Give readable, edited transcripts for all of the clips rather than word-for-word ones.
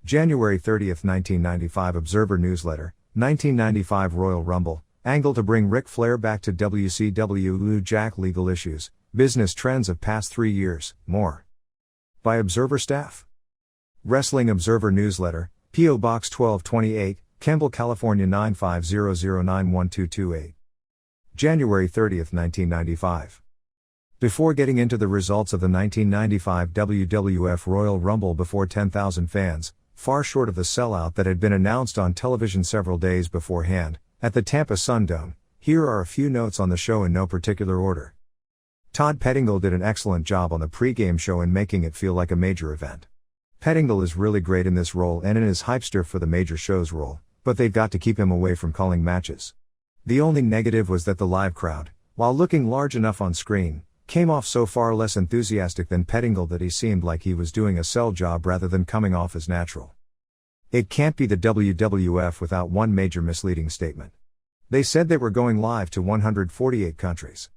January 30, 1995 Observer Newsletter, 1995 Royal Rumble, angle to bring Ric Flair back to WCW. Lou Jack legal issues, business trends of past 3 years, more. By Observer staff. Wrestling Observer Newsletter, P.O. Box 1228, Campbell, California 950091228. January 30, 1995. Before getting into the results of the 1995 WWF Royal Rumble before 10,000 fans, far short of the sellout that had been announced on television several days beforehand, at the Tampa Sundome, here are a few notes on the show in no particular order. Todd Pettingill did an excellent job on the pre-game show in making it feel like a major event. Pettingill is really great in this role and in his hypester for the major shows role, but they've got to keep him away from calling matches. The only negative was that the live crowd, while looking large enough on screen, came off so far less enthusiastic than Pettingill that he seemed like he was doing a sell job rather than coming off as natural. It can't be the WWF without one major misleading statement. They said they were going live to 148 countries.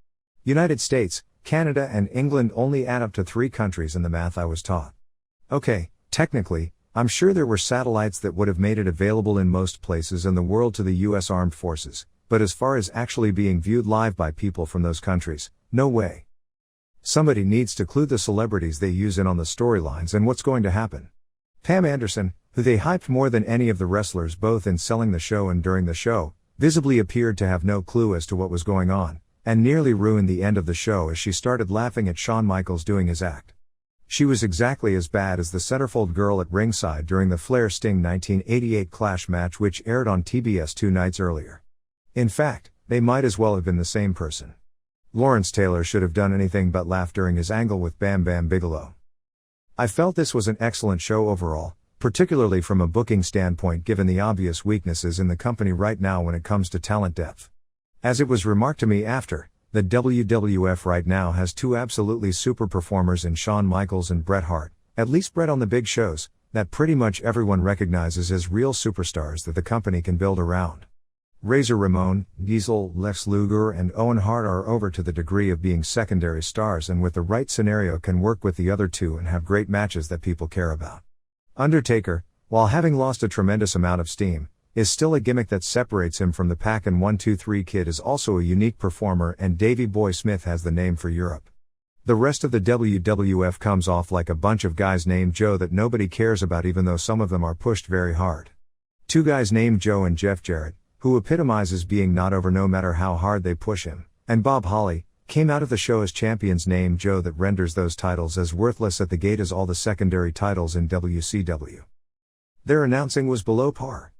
United States, Canada and England only add up to 3 countries in the math I was taught. Okay, technically, I'm sure there were satellites that would have made it available in most places in the world to the US Armed Forces, but as far as actually being viewed live by people from those countries, no way. Somebody needs to clue the celebrities they use in on the storylines and what's going to happen. Pam Anderson, who they hyped more than any of the wrestlers both in selling the show and during the show, visibly appeared to have no clue as to what was going on, and nearly ruined the end of the show as she started laughing at Shawn Michaels doing his act. She was exactly as bad as the centerfold girl at ringside during the Flair-Sting 1988 Clash match which aired on TBS 2 nights earlier. In fact, they might as well have been the same person. Lawrence Taylor should have done anything but laugh during his angle with Bam Bam Bigelow. I felt this was an excellent show overall, particularly from a booking standpoint given the obvious weaknesses in the company right now when it comes to talent depth. As it was remarked to me after, the WWF right now has 2 absolutely super performers in Shawn Michaels and Bret Hart, at least Bret on the big shows, that pretty much everyone recognizes as real superstars that the company can build around. Razor Ramon, Diesel, Lex Luger and Owen Hart are over to the degree of being secondary stars and with the right scenario can work with the other 2 and have great matches that people care about. Undertaker, while having lost a tremendous amount of steam, is still a gimmick that separates him from the pack, and 1-2-3 Kid is also a unique performer and Davey Boy Smith has the name for Europe. The rest of the WWF comes off like a bunch of guys named Joe that nobody cares about even though some of them are pushed very hard. 2 guys named Joe and Jeff Jarrett, who epitomizes being not over no matter how hard they push him, and Bob Holly, came out of the show as champions named Joe that renders those titles as worthless at the gate as all the secondary titles in WCW. Their announcing was below par.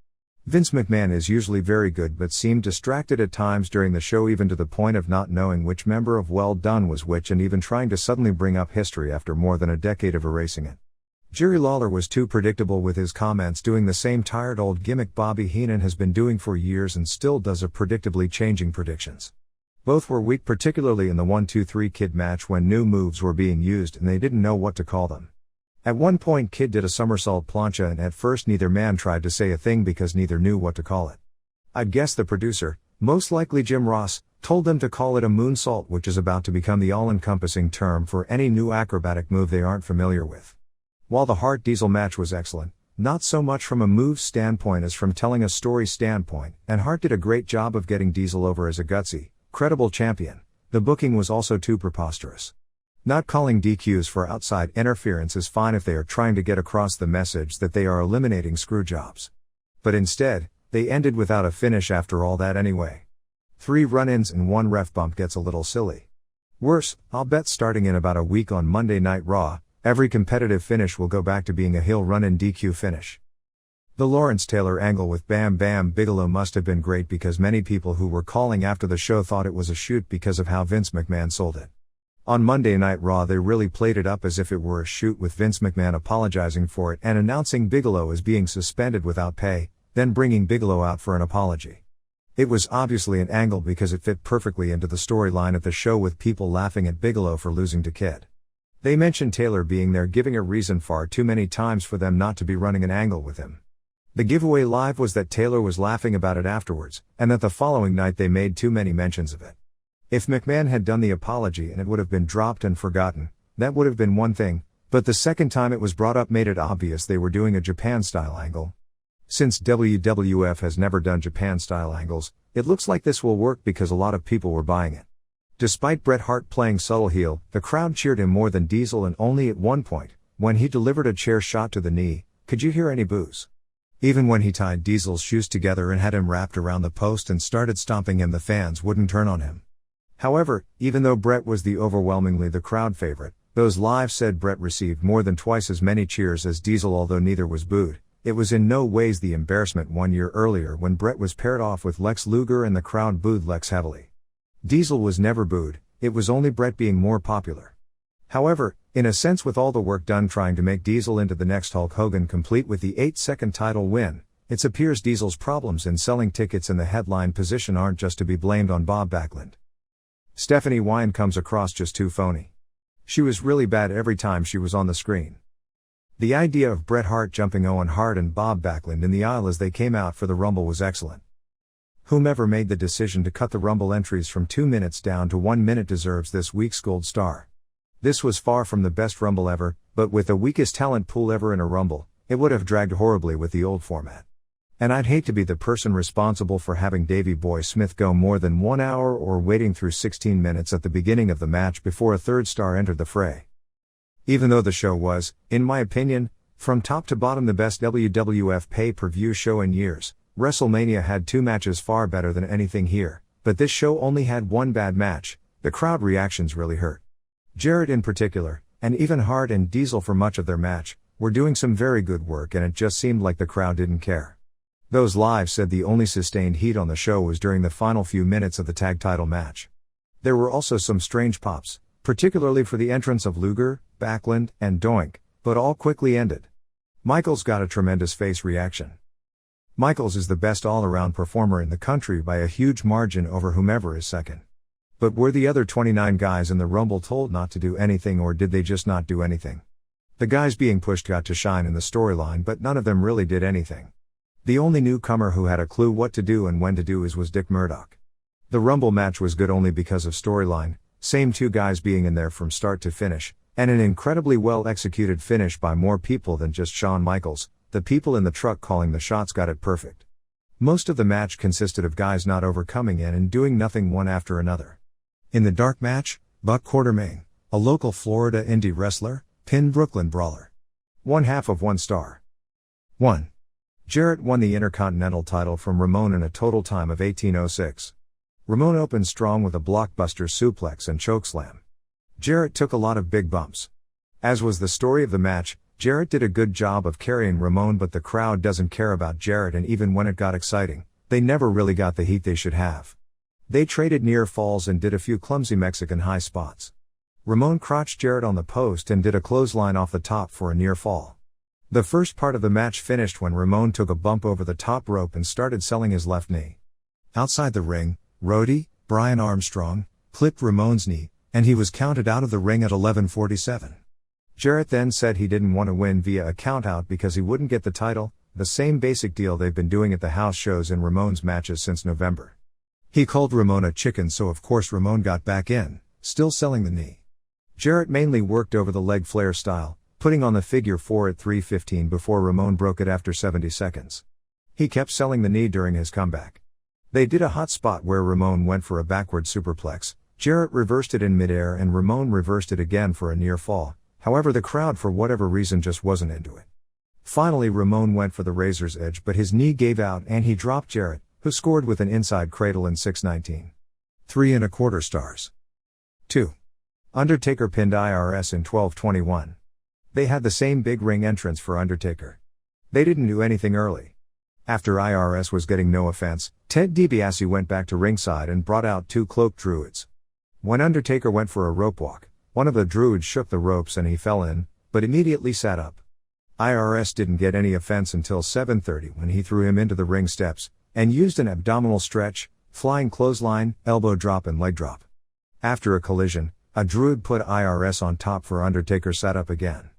Vince McMahon is usually very good but seemed distracted at times during the show even to the point of not knowing which member of Well Done was which and even trying to suddenly bring up history after more than a decade of erasing it. Jerry Lawler was too predictable with his comments, doing the same tired old gimmick Bobby Heenan has been doing for years and still does of predictably changing predictions. Both were weak, particularly in the 1-2-3 Kid match when new moves were being used and they didn't know what to call them. At one point Kid did a somersault plancha and at first neither man tried to say a thing because neither knew what to call it. I'd guess the producer, most likely Jim Ross, told them to call it a moonsault, which is about to become the all-encompassing term for any new acrobatic move they aren't familiar with. While the Hart Diesel match was excellent, not so much from a move standpoint as from telling a story standpoint, and Hart did a great job of getting Diesel over as a gutsy, credible champion, the booking was also too preposterous. Not calling DQs for outside interference is fine if they are trying to get across the message that they are eliminating screw jobs. But instead, they ended without a finish after all that anyway. 3 run-ins and 1 ref bump gets a little silly. Worse, I'll bet starting in about a week on Monday Night Raw, every competitive finish will go back to being a heel run-in DQ finish. The Lawrence Taylor angle with Bam Bam Bigelow must have been great because many people who were calling after the show thought it was a shoot because of how Vince McMahon sold it. On Monday Night Raw they really played it up as if it were a shoot with Vince McMahon apologizing for it and announcing Bigelow as being suspended without pay, then bringing Bigelow out for an apology. It was obviously an angle because it fit perfectly into the storyline at the show with people laughing at Bigelow for losing to Kid. They mentioned Taylor being there giving a reason far too many times for them not to be running an angle with him. The giveaway live was that Taylor was laughing about it afterwards, and that the following night they made too many mentions of it. If McMahon had done the apology and it would have been dropped and forgotten, that would have been one thing, But the second time it was brought up made it obvious they were doing a Japan-style angle. Since WWF has never done Japan-style angles, it looks like this will work because a lot of people were buying it. Despite Bret Hart playing subtle heel, the crowd cheered him more than Diesel, and only at one point, when he delivered a chair shot to the knee, could you hear any boos. Even when he tied Diesel's shoes together and had him wrapped around the post and started stomping him, the fans wouldn't turn on him. However, even though Bret was overwhelmingly the crowd favorite, those live said Bret received more than twice as many cheers as Diesel, although neither was booed. It was in no ways the embarrassment 1 year earlier when Bret was paired off with Lex Luger and the crowd booed Lex heavily. Diesel was never booed, it was only Bret being more popular. However, in a sense, with all the work done trying to make Diesel into the next Hulk Hogan, complete with the 8-second title win, it appears Diesel's problems in selling tickets in the headline position aren't just to be blamed on Bob Backlund. Stephanie Wine comes across just too phony. She was really bad every time she was on the screen. The idea of Bret Hart jumping Owen Hart and Bob Backlund in the aisle as they came out for the Rumble was excellent. Whomever made the decision to cut the Rumble entries from 2 minutes down to 1 minute deserves this week's gold star. This was far from the best Rumble ever, but with the weakest talent pool ever in a Rumble, it would have dragged horribly with the old format. And I'd hate to be the person responsible for having Davey Boy Smith go more than 1 hour or waiting through 16 minutes at the beginning of the match before a third star entered the fray. Even though the show was, in my opinion, from top to bottom the best WWF pay-per-view show in years, WrestleMania had 2 matches far better than anything here, but this show only had 1 bad match. The crowd reactions really hurt. Jarrett in particular, and even Hart and Diesel for much of their match, were doing some very good work, and it just seemed like the crowd didn't care. Those live said the only sustained heat on the show was during the final few minutes of the tag title match. There were also some strange pops, particularly for the entrance of Luger, Backlund, and Doink, but all quickly ended. Michaels got a tremendous face reaction. Michaels is the best all-around performer in the country by a huge margin over whomever is second. But were the other 29 guys in the Rumble told not to do anything, or did they just not do anything? The guys being pushed got to shine in the storyline, but none of them really did anything. The only newcomer who had a clue what to do and when to do was Dick Murdoch. The Rumble match was good only because of storyline, same 2 guys being in there from start to finish, and an incredibly well-executed finish by more people than just Shawn Michaels. The people in the truck calling the shots got it perfect. Most of the match consisted of guys not overcoming in and doing nothing one after another. In the dark match, Buck Quartermain, a local Florida indie wrestler, pinned Brooklyn Brawler. 1/2 of 1 star. 1. Jarrett won the Intercontinental title from Ramon in a total time of 18:06. Ramon opened strong with a blockbuster suplex and chokeslam. Jarrett took a lot of big bumps. As was the story of the match, Jarrett did a good job of carrying Ramon, but the crowd doesn't care about Jarrett, and even when it got exciting, they never really got the heat they should have. They traded near falls and did a few clumsy Mexican high spots. Ramon crotched Jarrett on the post and did a clothesline off the top for a near fall. The first part of the match finished when Ramon took a bump over the top rope and started selling his left knee. Outside the ring, Rhodey, Brian Armstrong, clipped Ramon's knee, and he was counted out of the ring at 11:47. Jarrett then said he didn't want to win via a countout because he wouldn't get the title, the same basic deal they've been doing at the house shows in Ramon's matches since November. He called Ramon a chicken, so of course Ramon got back in, still selling the knee. Jarrett mainly worked over the leg Flair style, putting on the figure 4 at 3:15 before Ramon broke it after 70 seconds. He kept selling the knee during his comeback. They did a hot spot where Ramon went for a backward superplex, Jarrett reversed it in midair and Ramon reversed it again for a near fall. However, the crowd for whatever reason just wasn't into it. Finally Ramon went for the razor's edge, but his knee gave out and he dropped Jarrett, who scored with an inside cradle in 6:19. 3¼ stars. 2. Undertaker pinned IRS in 12:21. They had the same big ring entrance for Undertaker. They didn't do anything early. After IRS was getting no offense, Ted DiBiase went back to ringside and brought out 2 cloaked druids. When Undertaker went for a rope walk, one of the druids shook the ropes and he fell in, but immediately sat up. IRS didn't get any offense until 7:30 when he threw him into the ring steps, and used an abdominal stretch, flying clothesline, elbow drop and leg drop. After a collision, a druid put IRS on top for Undertaker sat up again.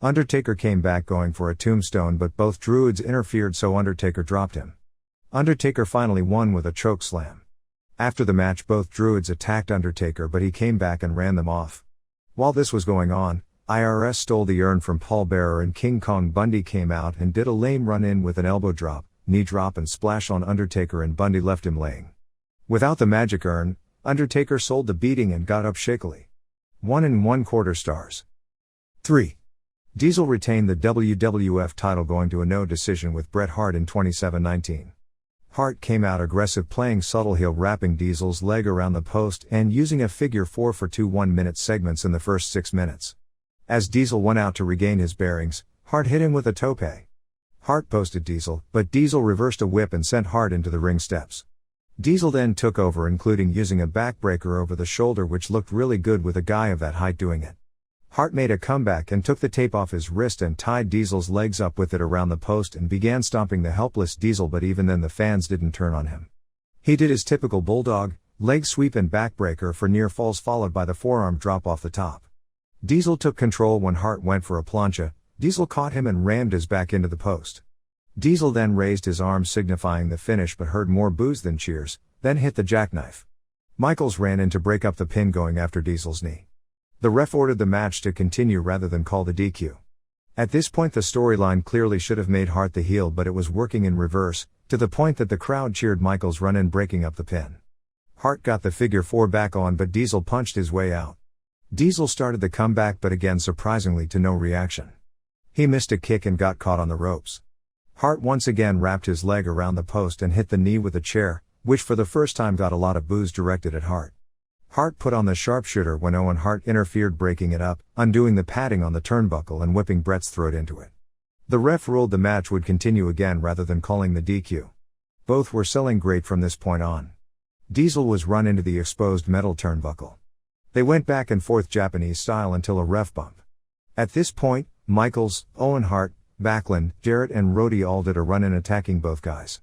Undertaker came back going for a tombstone, but both druids interfered, so Undertaker dropped him. Undertaker finally won with a choke slam. After the match both druids attacked Undertaker, but he came back and ran them off. While this was going on, IRS stole the urn from Paul Bearer and King Kong Bundy came out and did a lame run-in with an elbow drop, knee drop and splash on Undertaker and Bundy left him laying. Without the magic urn, Undertaker sold the beating and got up shakily. 1¼ stars. 3. Diesel retained the WWF title going to a no decision with Bret Hart in 27-19. Hart came out aggressive playing subtle heel wrapping Diesel's leg around the post and using a figure 4 for 2 1-minute segments in the first 6 minutes. As Diesel went out to regain his bearings, Hart hit him with a tope. Hart posted Diesel, but Diesel reversed a whip and sent Hart into the ring steps. Diesel then took over, including using a backbreaker over the shoulder, which looked really good with a guy of that height doing it. Hart made a comeback and took the tape off his wrist and tied Diesel's legs up with it around the post and began stomping the helpless Diesel, but even then the fans didn't turn on him. He did his typical bulldog, leg sweep and backbreaker for near falls followed by the forearm drop off the top. Diesel took control when Hart went for a plancha. Diesel caught him and rammed his back into the post. Diesel then raised his arm signifying the finish but heard more boos than cheers, then hit the jackknife. Michaels ran in to break up the pin going after Diesel's knee. The ref ordered the match to continue rather than call the DQ. At this point the storyline clearly should have made Hart the heel, but it was working in reverse, to the point that the crowd cheered Michaels' run in breaking up the pin. Hart got the figure 4 back on, but Diesel punched his way out. Diesel started the comeback, but again surprisingly to no reaction. He missed a kick and got caught on the ropes. Hart once again wrapped his leg around the post and hit the knee with a chair, which for the first time got a lot of boos directed at Hart. Hart put on the sharpshooter when Owen Hart interfered, breaking it up, undoing the padding on the turnbuckle and whipping Bret's throat into it. The ref ruled the match would continue again rather than calling the DQ. Both were selling great from this point on. Diesel was run into the exposed metal turnbuckle. They went back and forth Japanese style until a ref bump. At this point, Michaels, Owen Hart, Backlund, Jarrett and Rhodey all did a run-in attacking both guys.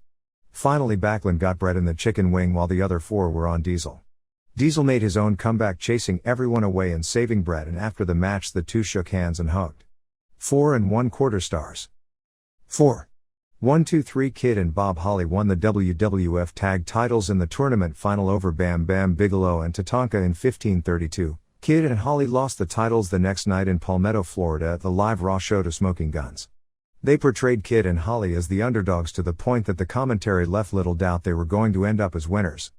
Finally Backlund got Bret in the chicken wing while the other 4 were on Diesel. Diesel made his own comeback, chasing everyone away and saving Bret, and after the match the two shook hands and hugged. 4¼ stars. 4. 1-2-3 Kid and Bob Holly won the WWF Tag Titles in the tournament final over Bam Bam Bigelow and Tatanka in 1532. Kid and Holly lost the titles the next night in Palmetto, Florida at the live Raw show to Smoking Guns. They portrayed Kid and Holly as the underdogs to the point that the commentary left little doubt they were going to end up as winners.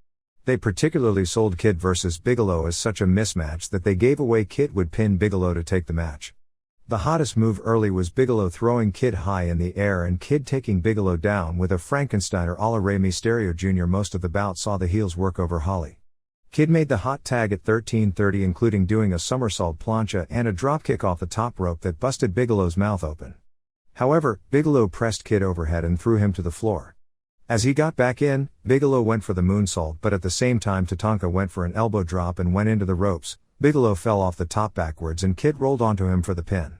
They particularly sold Kid vs. Bigelow as such a mismatch that they gave away Kid would pin Bigelow to take the match. The hottest move early was Bigelow throwing Kid high in the air and Kid taking Bigelow down with a Frankensteiner a la Rey Mysterio Jr. Most of the bout saw the heels work over Holly. Kid made the hot tag at 13:30, including doing a somersault plancha and a dropkick off the top rope that busted Bigelow's mouth open. However, Bigelow pressed Kid overhead and threw him to the floor. As he got back in, Bigelow went for the moonsault, but at the same time Tatanka went for an elbow drop and went into the ropes. Bigelow fell off the top backwards and Kid rolled onto him for the pin.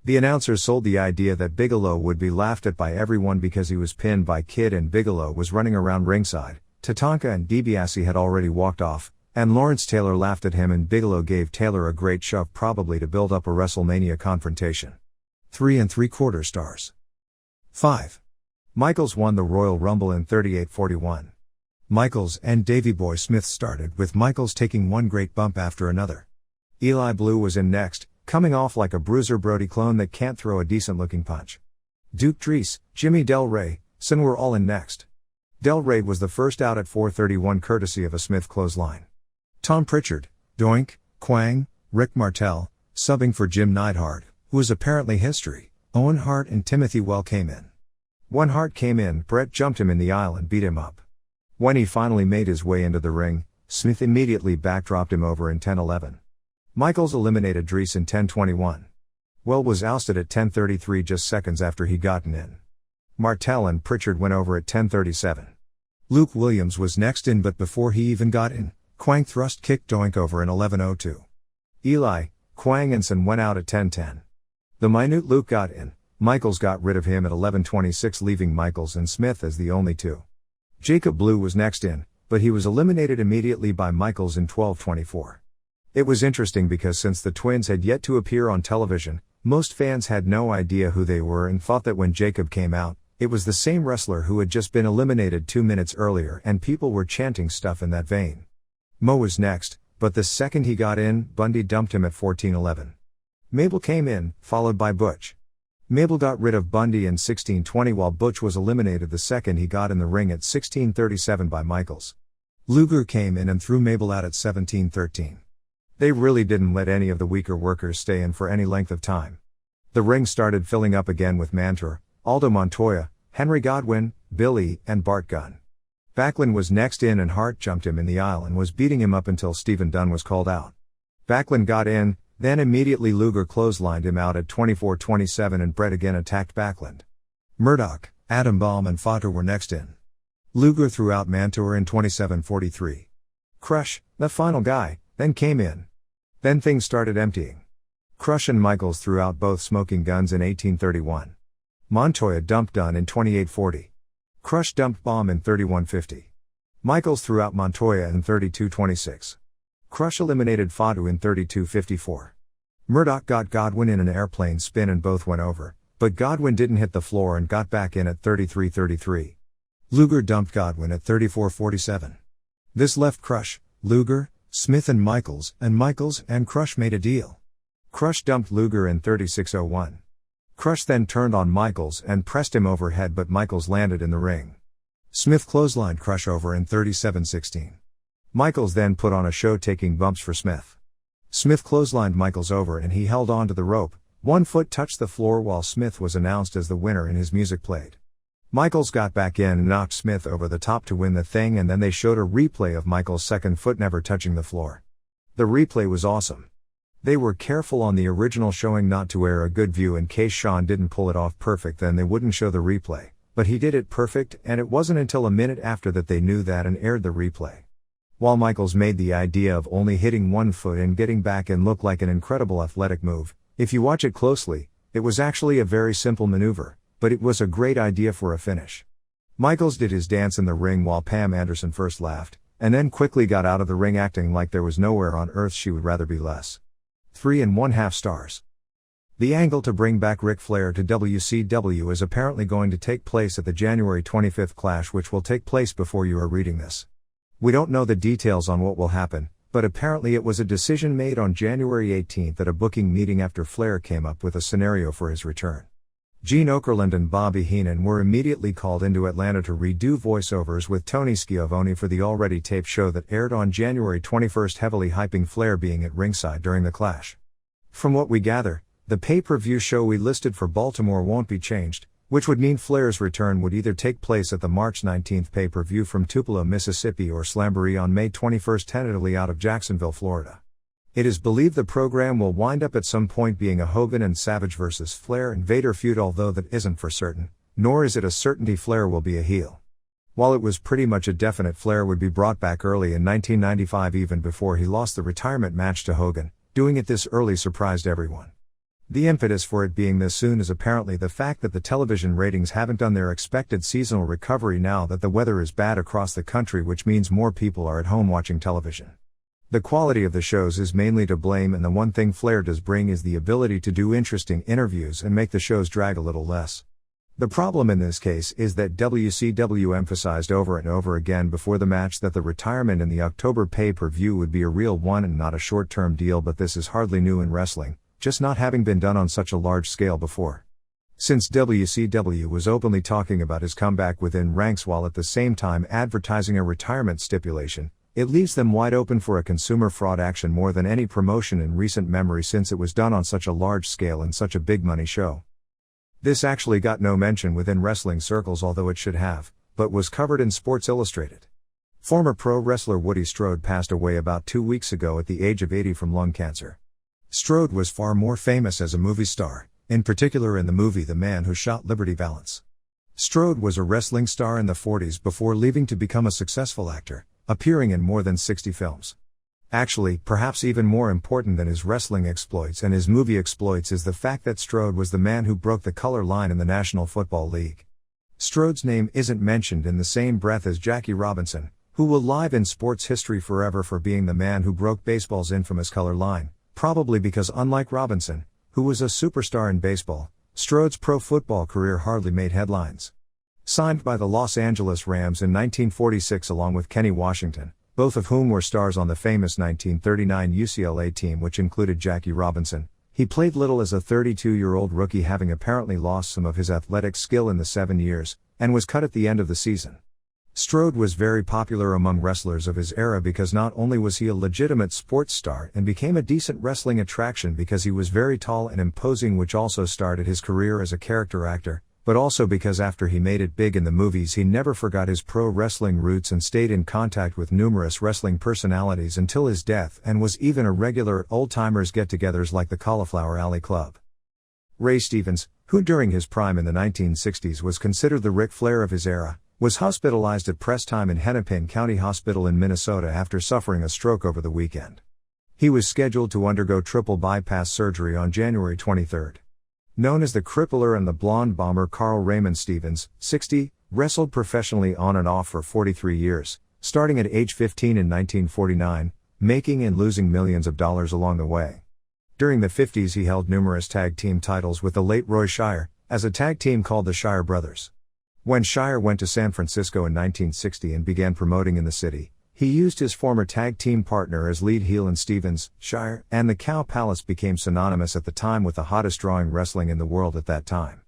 The announcers sold the idea that Bigelow would be laughed at by everyone because he was pinned by Kid and Bigelow was running around ringside. Tatanka and DiBiase had already walked off, and Lawrence Taylor laughed at him and Bigelow gave Taylor a great shove, probably to build up a WrestleMania confrontation. 3¾ stars. 5. Michaels won the Royal Rumble in 38-41. Michaels and Davey Boy Smith started, with Michaels taking one great bump after another. Eli Blue was in next, coming off like a Bruiser Brody clone that can't throw a decent-looking punch. Duke Drees, Jimmy Del Rey, Sin were all in next. Del Rey was the first out at 4:31 courtesy of a Smith clothesline. Tom Pritchard, Doink, Quang, Rick Martel, subbing for Jim Neidhart, who was apparently history. Owen Hart and Timothy Well came in. When Hart came in, Bret jumped him in the aisle and beat him up. When he finally made his way into the ring, Smith immediately backdropped him over in 10:11. Michaels eliminated Drees in 10:21. Well was ousted at 10:33, just seconds after he gotten in. Martel and Pritchard went over at 10:37. Luke Williams was next in, but before he even got in, Quang thrust kicked Doink over in 11:02. Eli, Quang and Sin went out at 10:10. The minute Luke got in, Michaels got rid of him at 11:26, leaving Michaels and Smith as the only two. Jacob Blue was next in, but he was eliminated immediately by Michaels in 12:24. It was interesting because since the twins had yet to appear on television, most fans had no idea who they were and thought that when Jacob came out, it was the same wrestler who had just been eliminated 2 minutes earlier, and people were chanting stuff in that vein. Mo was next, but the second he got in, Bundy dumped him at 14:11. Mabel came in, followed by Butch. Mabel got rid of Bundy in 1620 while Butch was eliminated the second he got in the ring at 1637 by Michaels. Luger came in and threw Mabel out at 1713. They really didn't let any of the weaker workers stay in for any length of time. The ring started filling up again with Mansoor, Aldo Montoya, Henry Godwinn, Billy, and Bart Gunn. Backlund was next in and Hart jumped him in the aisle and was beating him up until Stephen Dunn was called out. Backlund got in, then immediately Luger clotheslined him out at 24-27 and Brett again attacked Backlund. Murdoch, Adam Baum and Fodder were next in. Luger threw out Mansoor in 27-43. Crush, the final guy, then came in. Then things started emptying. Crush and Michaels threw out both smoking guns in 1831. Montoya dumped Dunn in 28-40. Crush dumped Baum in 31-50. Michaels threw out Montoya in 32-26. Crush eliminated Fodder in 32-54. Murdoch got Godwinn in an airplane spin and both went over, but Godwinn didn't hit the floor and got back in at 33-33. Luger dumped Godwinn at 34-47. This left Crush, Luger, Smith and Michaels and Crush made a deal. Crush dumped Luger in 36-01. Crush then turned on Michaels and pressed him overhead but Michaels landed in the ring. Smith clotheslined Crush over in 37-16. Michaels then put on a show taking bumps for Smith. Smith clotheslined Michaels over and he held on to the rope, one foot touched the floor while Smith was announced as the winner and his music played. Michaels got back in and knocked Smith over the top to win the thing and then they showed a replay of Michaels' second foot never touching the floor. The replay was awesome. They were careful on the original showing not to air a good view in case Shawn didn't pull it off perfect then they wouldn't show the replay, but he did it perfect and it wasn't until a minute after that they knew that and aired the replay. While Michaels made the idea of only hitting one foot and getting back in look like an incredible athletic move, if you watch it closely, it was actually a very simple maneuver, but it was a great idea for a finish. Michaels did his dance in the ring while Pam Anderson first laughed, and then quickly got out of the ring acting like there was nowhere on earth she would rather be less. 3.5 stars. The angle to bring back Ric Flair to WCW is apparently going to take place at the January 25th Clash, which will take place before you are reading this. We don't know the details on what will happen, but apparently it was a decision made on January 18th at a booking meeting after Flair came up with a scenario for his return. Gene Okerlund and Bobby Heenan were immediately called into Atlanta to redo voiceovers with Tony Schiavone for the already taped show that aired on January 21st, heavily hyping Flair being at ringside during the Clash. From what we gather, the pay-per-view show we listed for Baltimore won't be changed, which would mean Flair's return would either take place at the March 19th pay-per-view from Tupelo, Mississippi or Slamboree on May 21st, tentatively out of Jacksonville, Florida. It is believed the program will wind up at some point being a Hogan and Savage vs. Flair and Vader feud, although that isn't for certain, nor is it a certainty Flair will be a heel. While it was pretty much a definite Flair would be brought back early in 1995 even before he lost the retirement match to Hogan, doing it this early surprised everyone. The impetus for it being this soon is apparently the fact that the television ratings haven't done their expected seasonal recovery now that the weather is bad across the country, which means more people are at home watching television. The quality of the shows is mainly to blame, and the one thing Flair does bring is the ability to do interesting interviews and make the shows drag a little less. The problem in this case is that WCW emphasized over and over again before the match that the retirement in the October pay-per-view would be a real one and not a short-term deal, but this is hardly new in wrestling, just not having been done on such a large scale before. Since WCW was openly talking about his comeback within ranks while at the same time advertising a retirement stipulation, it leaves them wide open for a consumer fraud action more than any promotion in recent memory, since it was done on such a large scale and such a big money show. This actually got no mention within wrestling circles, although it should have, but was covered in Sports Illustrated. Former pro wrestler Woody Strode passed away about 2 weeks ago at the age of 80 from lung cancer. Strode was far more famous as a movie star, in particular in the movie The Man Who Shot Liberty Valance. Strode was a wrestling star in the 40s before leaving to become a successful actor, appearing in more than 60 films. Actually, perhaps even more important than his wrestling exploits and his movie exploits is the fact that Strode was the man who broke the color line in the National Football League. Strode's name isn't mentioned in the same breath as Jackie Robinson, who will live in sports history forever for being the man who broke baseball's infamous color line, probably because unlike Robinson, who was a superstar in baseball, Strode's pro football career hardly made headlines. Signed by the Los Angeles Rams in 1946 along with Kenny Washington, both of whom were stars on the famous 1939 UCLA team which included Jackie Robinson, He played little as a 32-year-old rookie, having apparently lost some of his athletic skill in the 7 years, and was cut at the end of the season. Strode was very popular among wrestlers of his era because not only was he a legitimate sports star and became a decent wrestling attraction because he was very tall and imposing, which also started his career as a character actor, but also because after he made it big in the movies he never forgot his pro wrestling roots and stayed in contact with numerous wrestling personalities until his death, and was even a regular at old-timers get-togethers like the Cauliflower Alley Club. Ray Stevens, who during his prime in the 1960s was considered the Ric Flair of his era, was hospitalized at press time in Hennepin County Hospital in Minnesota after suffering a stroke over the weekend. He was scheduled to undergo triple bypass surgery on January 23. Known as the Crippler and the Blonde Bomber, Carl Raymond Stevens, 60, wrestled professionally on and off for 43 years, starting at age 15 in 1949, making and losing millions of dollars along the way. During the 50s he held numerous tag team titles with the late Roy Shire, as a tag team called the Shire Brothers. When Shire went to San Francisco in 1960 and began promoting in the city, he used his former tag team partner as lead heel, and Stevens, Shire, and the Cow Palace became synonymous at the time with the hottest drawing wrestling in the world at that time.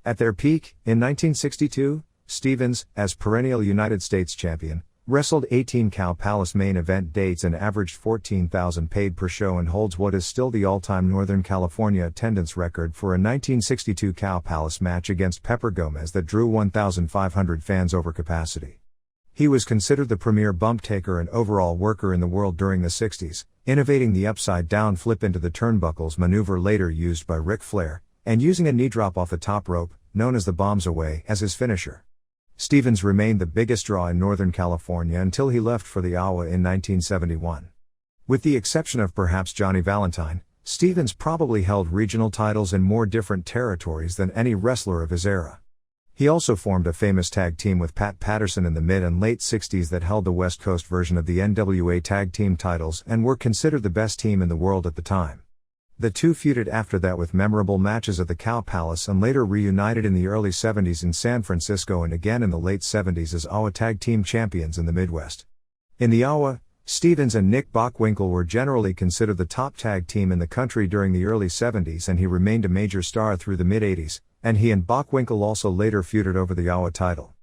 At their peak, in 1962, Stevens, as perennial United States champion, wrestled 18 Cow Palace main event dates and averaged 14,000 paid per show, and holds what is still the all-time Northern California attendance record for a 1962 Cow Palace match against Pepper Gomez that drew 1,500 fans over capacity. He was considered the premier bump taker and overall worker in the world during the 60s, innovating the upside-down flip into the turnbuckles maneuver later used by Ric Flair, and using a knee drop off the top rope, known as the Bombs Away, as his finisher. Stevens remained the biggest draw in Northern California until he left for the AWA in 1971. With the exception of perhaps Johnny Valentine, Stevens probably held regional titles in more different territories than any wrestler of his era. He also formed a famous tag team with Pat Patterson in the mid and late 60s that held the West Coast version of the NWA tag team titles and were considered the best team in the world at the time. The two feuded after that with memorable matches at the Cow Palace, and later reunited in the early 70s in San Francisco and again in the late 70s as AWA tag team champions in the Midwest. In the AWA, Stevens and Nick Bockwinkel were generally considered the top tag team in the country during the early 70s, and he remained a major star through the mid-80s, and he and Bockwinkel also later feuded over the AWA title.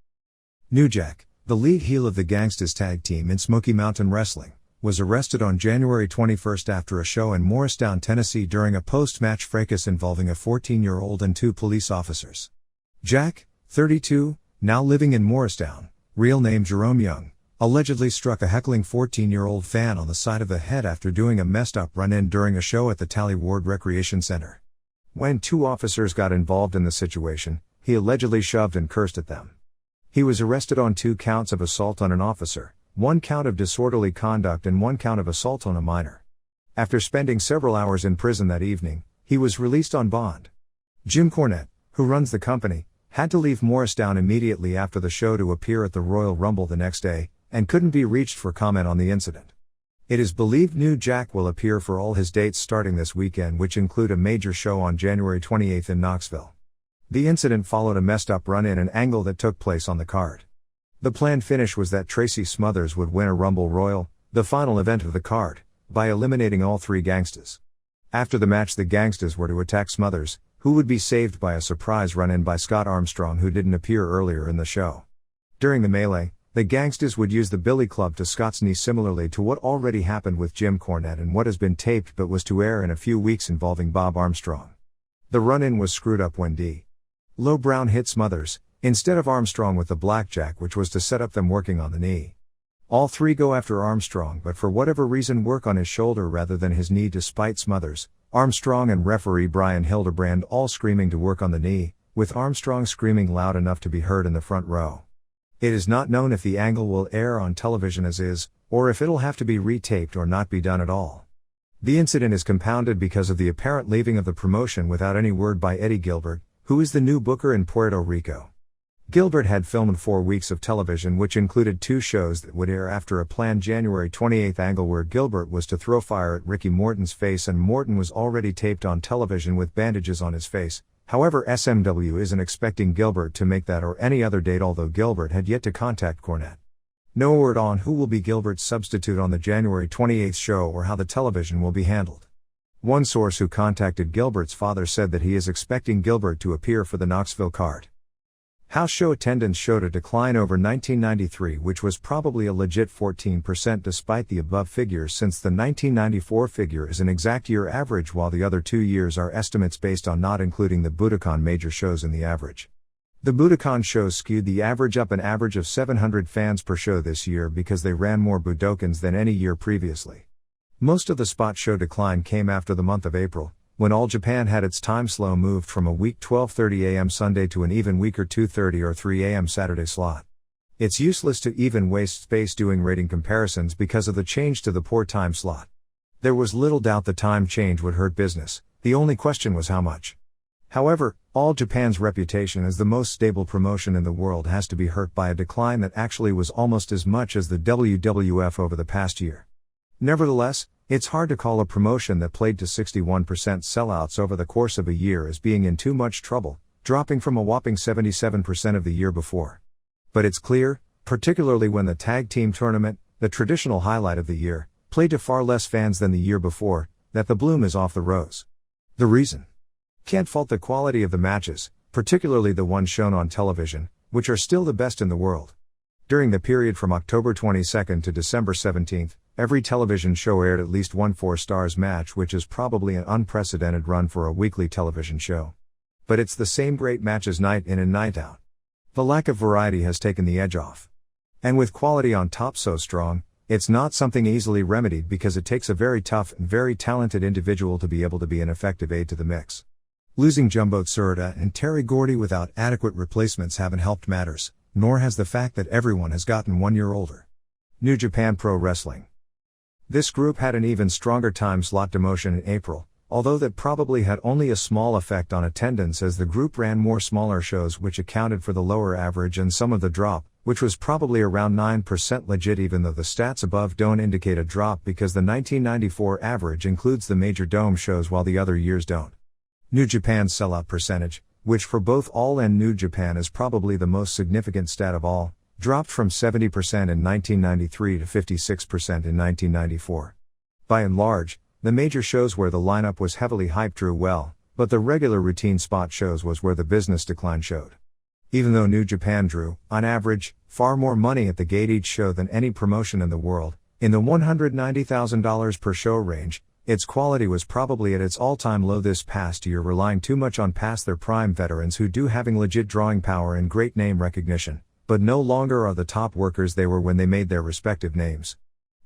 New Jack, the lead heel of the Gangstas tag team in Smoky Mountain Wrestling, was arrested on January 21 after a show in Morristown, Tennessee during a post-match fracas involving a 14-year-old and 2 police officers. Jack, 32, now living in Morristown, real name Jerome Young, allegedly struck a heckling 14-year-old fan on the side of the head after doing a messed-up run-in during a show at the Tally Ward Recreation Center. When 2 officers got involved in the situation, he allegedly shoved and cursed at them. He was arrested on 2 counts of assault on an officer, 1 count of disorderly conduct and 1 count of assault on a minor. After spending several hours in prison that evening, he was released on bond. Jim Cornette, who runs the company, had to leave Morristown immediately after the show to appear at the Royal Rumble the next day, and couldn't be reached for comment on the incident. It is believed New Jack will appear for all his dates starting this weekend, which include a major show on January 28 in Knoxville. The incident followed a messed-up run-in and angle that took place on the card. The planned finish was that Tracy Smothers would win a Rumble Royal, the final event of the card, by eliminating all 3 Gangstas. After the match, the Gangstas were to attack Smothers, who would be saved by a surprise run-in by Scott Armstrong, who didn't appear earlier in the show. During the melee, the Gangstas would use the Billy Club to Scott's knee, similarly to what already happened with Jim Cornette and what has been taped but was to air in a few weeks involving Bob Armstrong. The run-in was screwed up when D'Lo Brown hit Smothers, instead of Armstrong with the blackjack, which was to set up them working on the knee. All 3 go after Armstrong, but for whatever reason work on his shoulder rather than his knee despite Smothers, Armstrong and referee Brian Hildebrand all screaming to work on the knee, with Armstrong screaming loud enough to be heard in the front row. It is not known if the angle will air on television as is, or if it'll have to be retaped or not be done at all. The incident is compounded because of the apparent leaving of the promotion without any word by Eddie Gilbert, who is the new booker in Puerto Rico. Gilbert had filmed 4 weeks of television, which included 2 shows that would air after a planned January 28 angle where Gilbert was to throw fire at Ricky Morton's face, and Morton was already taped on television with bandages on his face. However, SMW isn't expecting Gilbert to make that or any other date, although Gilbert had yet to contact Cornette. No word on who will be Gilbert's substitute on the January 28 show or how the television will be handled. One source who contacted Gilbert's father said that he is expecting Gilbert to appear for the Knoxville card. House show attendance showed a decline over 1993, which was probably a legit 14% despite the above figures, since the 1994 figure is an exact year average while the other 2 years are estimates based on not including the Budokan major shows in the average. The Budokan shows skewed the average up, an average of 700 fans per show this year because they ran more Budokans than any year previously. Most of the spot show decline came after the month of April, when All Japan had its time slow moved from a weak 12:30 a.m. Sunday to an even weaker 2:30 or 3 a.m. Saturday slot. It's useless to even waste space doing rating comparisons because of the change to the poor time slot. There was little doubt the time change would hurt business, the only question was how much. However, All Japan's reputation as the most stable promotion in the world has to be hurt by a decline that actually was almost as much as the WWF over the past year. Nevertheless, it's hard to call a promotion that played to 61% sellouts over the course of a year as being in too much trouble, dropping from a whopping 77% of the year before. But it's clear, particularly when the tag team tournament, the traditional highlight of the year, played to far less fans than the year before, that the bloom is off the rose. The reason? Can't fault the quality of the matches, particularly the ones shown on television, which are still the best in the world. During the period from October 22 to December 17, every television show aired at least one 4-stars match, which is probably an unprecedented run for a weekly television show. But it's the same great matches night in and night out. The lack of variety has taken the edge off. And with quality on top so strong, it's not something easily remedied because it takes a very tough and very talented individual to be able to be an effective aid to the mix. Losing Jumbo Tsuruta and Terry Gordy without adequate replacements haven't helped matters, nor has the fact that everyone has gotten 1 year older. New Japan Pro Wrestling. This group had an even stronger time slot demotion in April, although that probably had only a small effect on attendance as the group ran more smaller shows which accounted for the lower average and some of the drop, which was probably around 9% legit, even though the stats above don't indicate a drop because the 1994 average includes the major dome shows while the other years don't. New Japan's sellout percentage, which for both All and New Japan is probably the most significant stat of all, dropped from 70% in 1993 to 56% in 1994. By and large, the major shows where the lineup was heavily hyped drew well, but the regular routine spot shows was where the business decline showed. Even though New Japan drew, on average, far more money at the gate each show than any promotion in the world, in the $190,000 per show range, its quality was probably at its all-time low this past year, relying too much on past their prime veterans who do having legit drawing power and great name recognition, but no longer are the top workers they were when they made their respective names.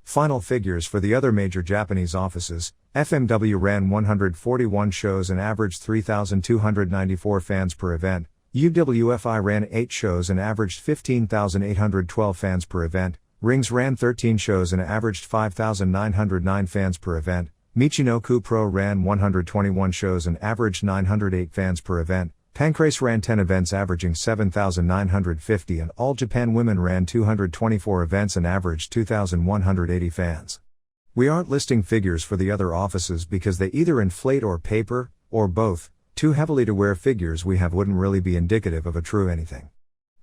Final figures for the other major Japanese offices: FMW ran 141 shows and averaged 3,294 fans per event, UWFI ran 8 shows and averaged 15,812 fans per event, Rings ran 13 shows and averaged 5,909 fans per event, Michinoku Pro ran 121 shows and averaged 908 fans per event, Pancrase ran 10 events averaging 7,950, and All Japan Women ran 224 events and averaged 2,180 fans. We aren't listing figures for the other offices because they either inflate or paper, or both, too heavily to where figures we have wouldn't really be indicative of a true anything.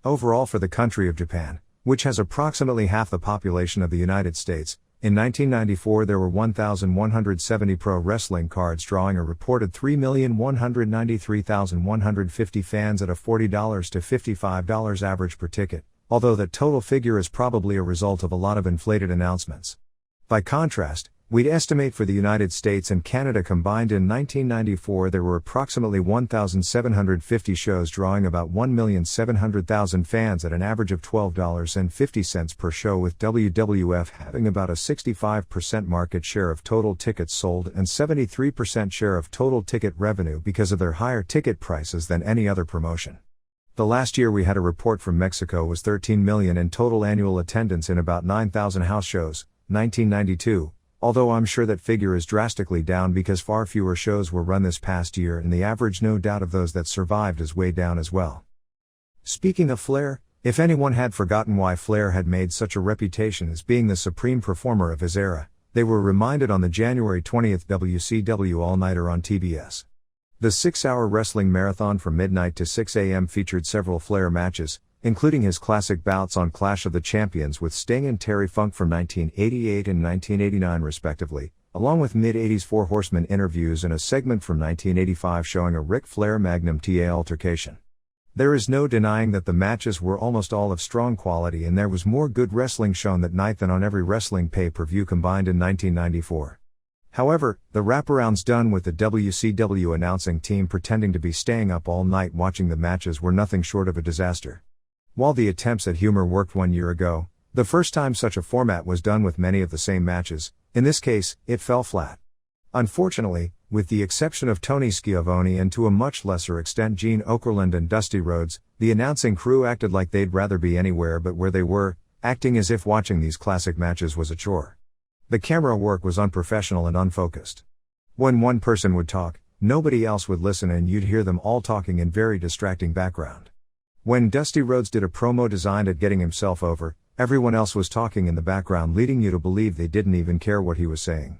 Overall, for the country of Japan, which has approximately half the population of the United States, in 1994 there were 1,170 pro wrestling cards drawing a reported 3,193,150 fans at a $40 to $55 average per ticket, although that total figure is probably a result of a lot of inflated announcements. By contrast, we'd estimate for the United States and Canada combined in 1994 there were approximately 1,750 shows drawing about 1,700,000 fans at an average of $12.50 per show, with WWF having about a 65% market share of total tickets sold and 73% share of total ticket revenue because of their higher ticket prices than any other promotion. The last year we had a report from Mexico was 13 million in total annual attendance in about 9,000 house shows, 1992. Although I'm sure that figure is drastically down because far fewer shows were run this past year and the average no doubt of those that survived is way down as well. Speaking of Flair, if anyone had forgotten why Flair had made such a reputation as being the supreme performer of his era, they were reminded on the January 20th WCW All-Nighter on TBS. The 6-hour wrestling marathon from midnight to 6 a.m. featured several Flair matches, including his classic bouts on Clash of the Champions with Sting and Terry Funk from 1988 and 1989 respectively, along with mid-80s Four Horsemen interviews and a segment from 1985 showing a Ric Flair Magnum TA altercation. There is no denying that the matches were almost all of strong quality, and there was more good wrestling shown that night than on every wrestling pay-per-view combined in 1994. However, the wraparounds done with the WCW announcing team pretending to be staying up all night watching the matches were nothing short of a disaster. While the attempts at humor worked 1 year ago, the first time such a format was done with many of the same matches, in this case, it fell flat. Unfortunately, with the exception of Tony Schiavone and to a much lesser extent Gene Okerlund and Dusty Rhodes, the announcing crew acted like they'd rather be anywhere but where they were, acting as if watching these classic matches was a chore. The camera work was unprofessional and unfocused. When one person would talk, nobody else would listen, and you'd hear them all talking in very distracting background. When Dusty Rhodes did a promo designed at getting himself over, everyone else was talking in the background, leading you to believe they didn't even care what he was saying.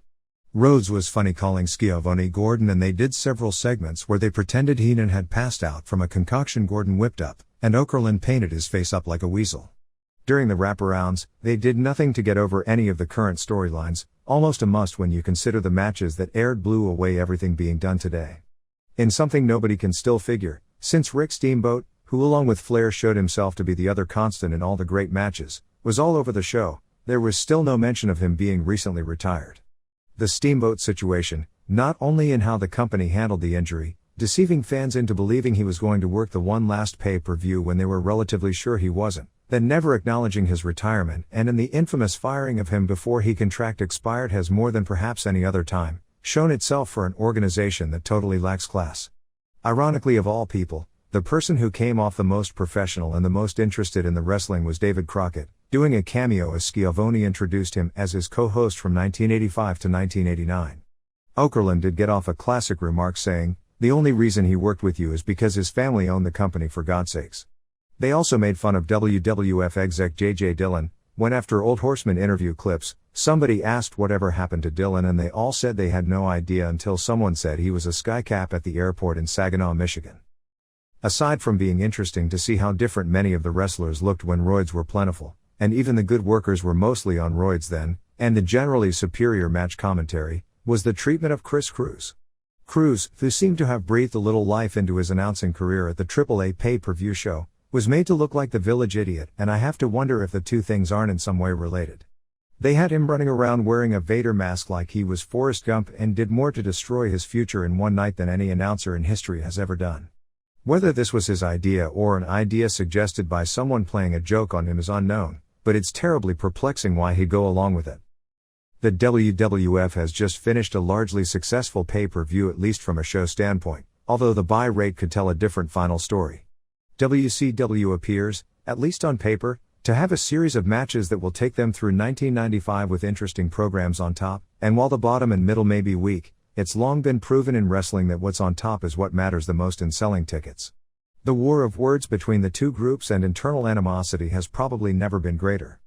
Rhodes was funny calling Schiavone Gordon, and they did several segments where they pretended Heenan had passed out from a concoction Gordon whipped up, and Okerlund painted his face up like a weasel. During the wraparounds, they did nothing to get over any of the current storylines, almost a must when you consider the matches that aired blew away everything being done today. In something nobody can still figure, since Rick Steamboat, who along with Flair showed himself to be the other constant in all the great matches, was all over the show, there was still no mention of him being recently retired. The Steamboat situation, not only in how the company handled the injury, deceiving fans into believing he was going to work the one last pay-per-view when they were relatively sure he wasn't, then never acknowledging his retirement, and in the infamous firing of him before he contract expired, has more than perhaps any other time shown itself for an organization that totally lacks class. Ironically, of all people, the person who came off the most professional and the most interested in the wrestling was David Crockett, doing a cameo as Schiavone introduced him as his co-host from 1985 to 1989. Okerlund did get off a classic remark saying, "The only reason he worked with you is because his family owned the company, for God's sakes." They also made fun of WWF exec J.J. Dillon, when after Old Horseman interview clips, somebody asked whatever happened to Dillon, and they all said they had no idea until someone said he was a skycap at the airport in Saginaw, Michigan. Aside from being interesting to see how different many of the wrestlers looked when roids were plentiful, and even the good workers were mostly on roids then, and the generally superior match commentary, was the treatment of Chris Cruz. Cruz, who seemed to have breathed a little life into his announcing career at the AAA pay-per-view show, was made to look like the village idiot, and I have to wonder if the two things aren't in some way related. They had him running around wearing a Vader mask like he was Forrest Gump, and did more to destroy his future in one night than any announcer in history has ever done. Whether this was his idea or an idea suggested by someone playing a joke on him is unknown, but it's terribly perplexing why he'd go along with it. The WWF has just finished a largely successful pay-per-view, at least from a show standpoint, although the buy rate could tell a different final story. WCW appears, at least on paper, to have a series of matches that will take them through 1995 with interesting programs on top, and while the bottom and middle may be weak, it's long been proven in wrestling that what's on top is what matters the most in selling tickets. The war of words between the two groups and internal animosity has probably never been greater.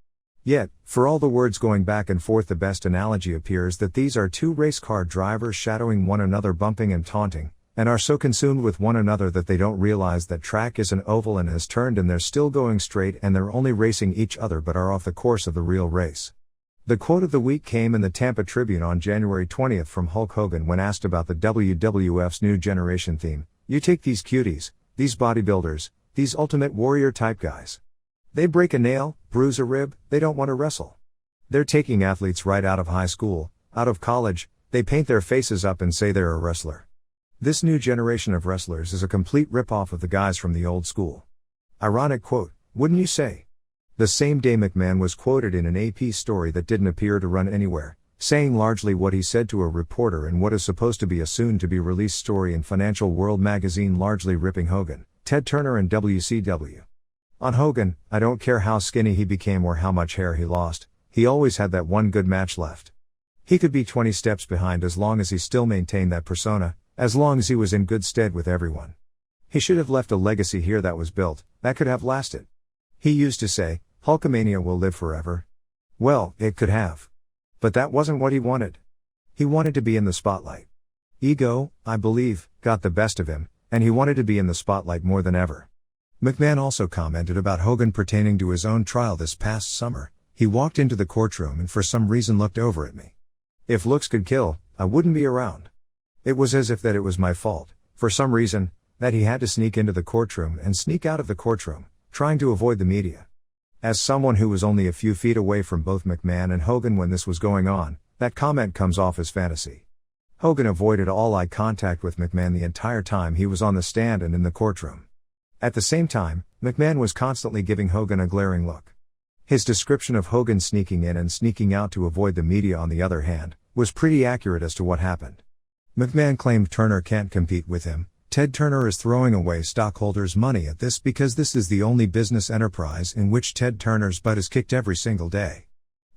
Yet, for all the words going back and forth, the best analogy appears that these are two race car drivers shadowing one another, bumping and taunting, and are so consumed with one another that they don't realize that track is an oval and has turned and they're still going straight and they're only racing each other but are off the course of the real race. The quote of the week came in the Tampa Tribune on January 20th from Hulk Hogan when asked about the WWF's new generation theme. "You take these cuties, these bodybuilders, these ultimate warrior type guys. They break a nail, bruise a rib, they don't want to wrestle. They're taking athletes right out of high school, out of college, they paint their faces up and say they're a wrestler. This new generation of wrestlers is a complete rip-off of the guys from the old school." Ironic quote, wouldn't you say? The same day McMahon was quoted in an AP story that didn't appear to run anywhere, saying largely what he said to a reporter in what is supposed to be a soon-to-be-released story in Financial World magazine, largely ripping Hogan, Ted Turner and WCW. On Hogan, I don't care how skinny he became or how much hair he lost, he always had that one good match left. He could be 20 steps behind as long as he still maintained that persona, as long as he was in good stead with everyone. He should have left a legacy here that was built, that could have lasted. He used to say, "Hulkamania will live forever." Well, it could have. But that wasn't what he wanted. He wanted to be in the spotlight. Ego, I believe, got the best of him, and he wanted to be in the spotlight more than ever. McMahon also commented about Hogan pertaining to his own trial this past summer. "He walked into the courtroom and for some reason looked over at me. If looks could kill, I wouldn't be around. It was as if that it was my fault, for some reason, that he had to sneak into the courtroom and sneak out of the courtroom, trying to avoid the media. As someone who was only a few feet away from both McMahon and Hogan when this was going on, that comment comes off as fantasy. Hogan avoided all eye contact with McMahon the entire time he was on the stand and in the courtroom. At the same time, McMahon was constantly giving Hogan a glaring look. His description of Hogan sneaking in and sneaking out to avoid the media, on the other hand, was pretty accurate as to what happened. McMahon claimed Turner can't compete with him. Ted Turner is throwing away stockholders' money at this because this is the only business enterprise in which Ted Turner's butt is kicked every single day.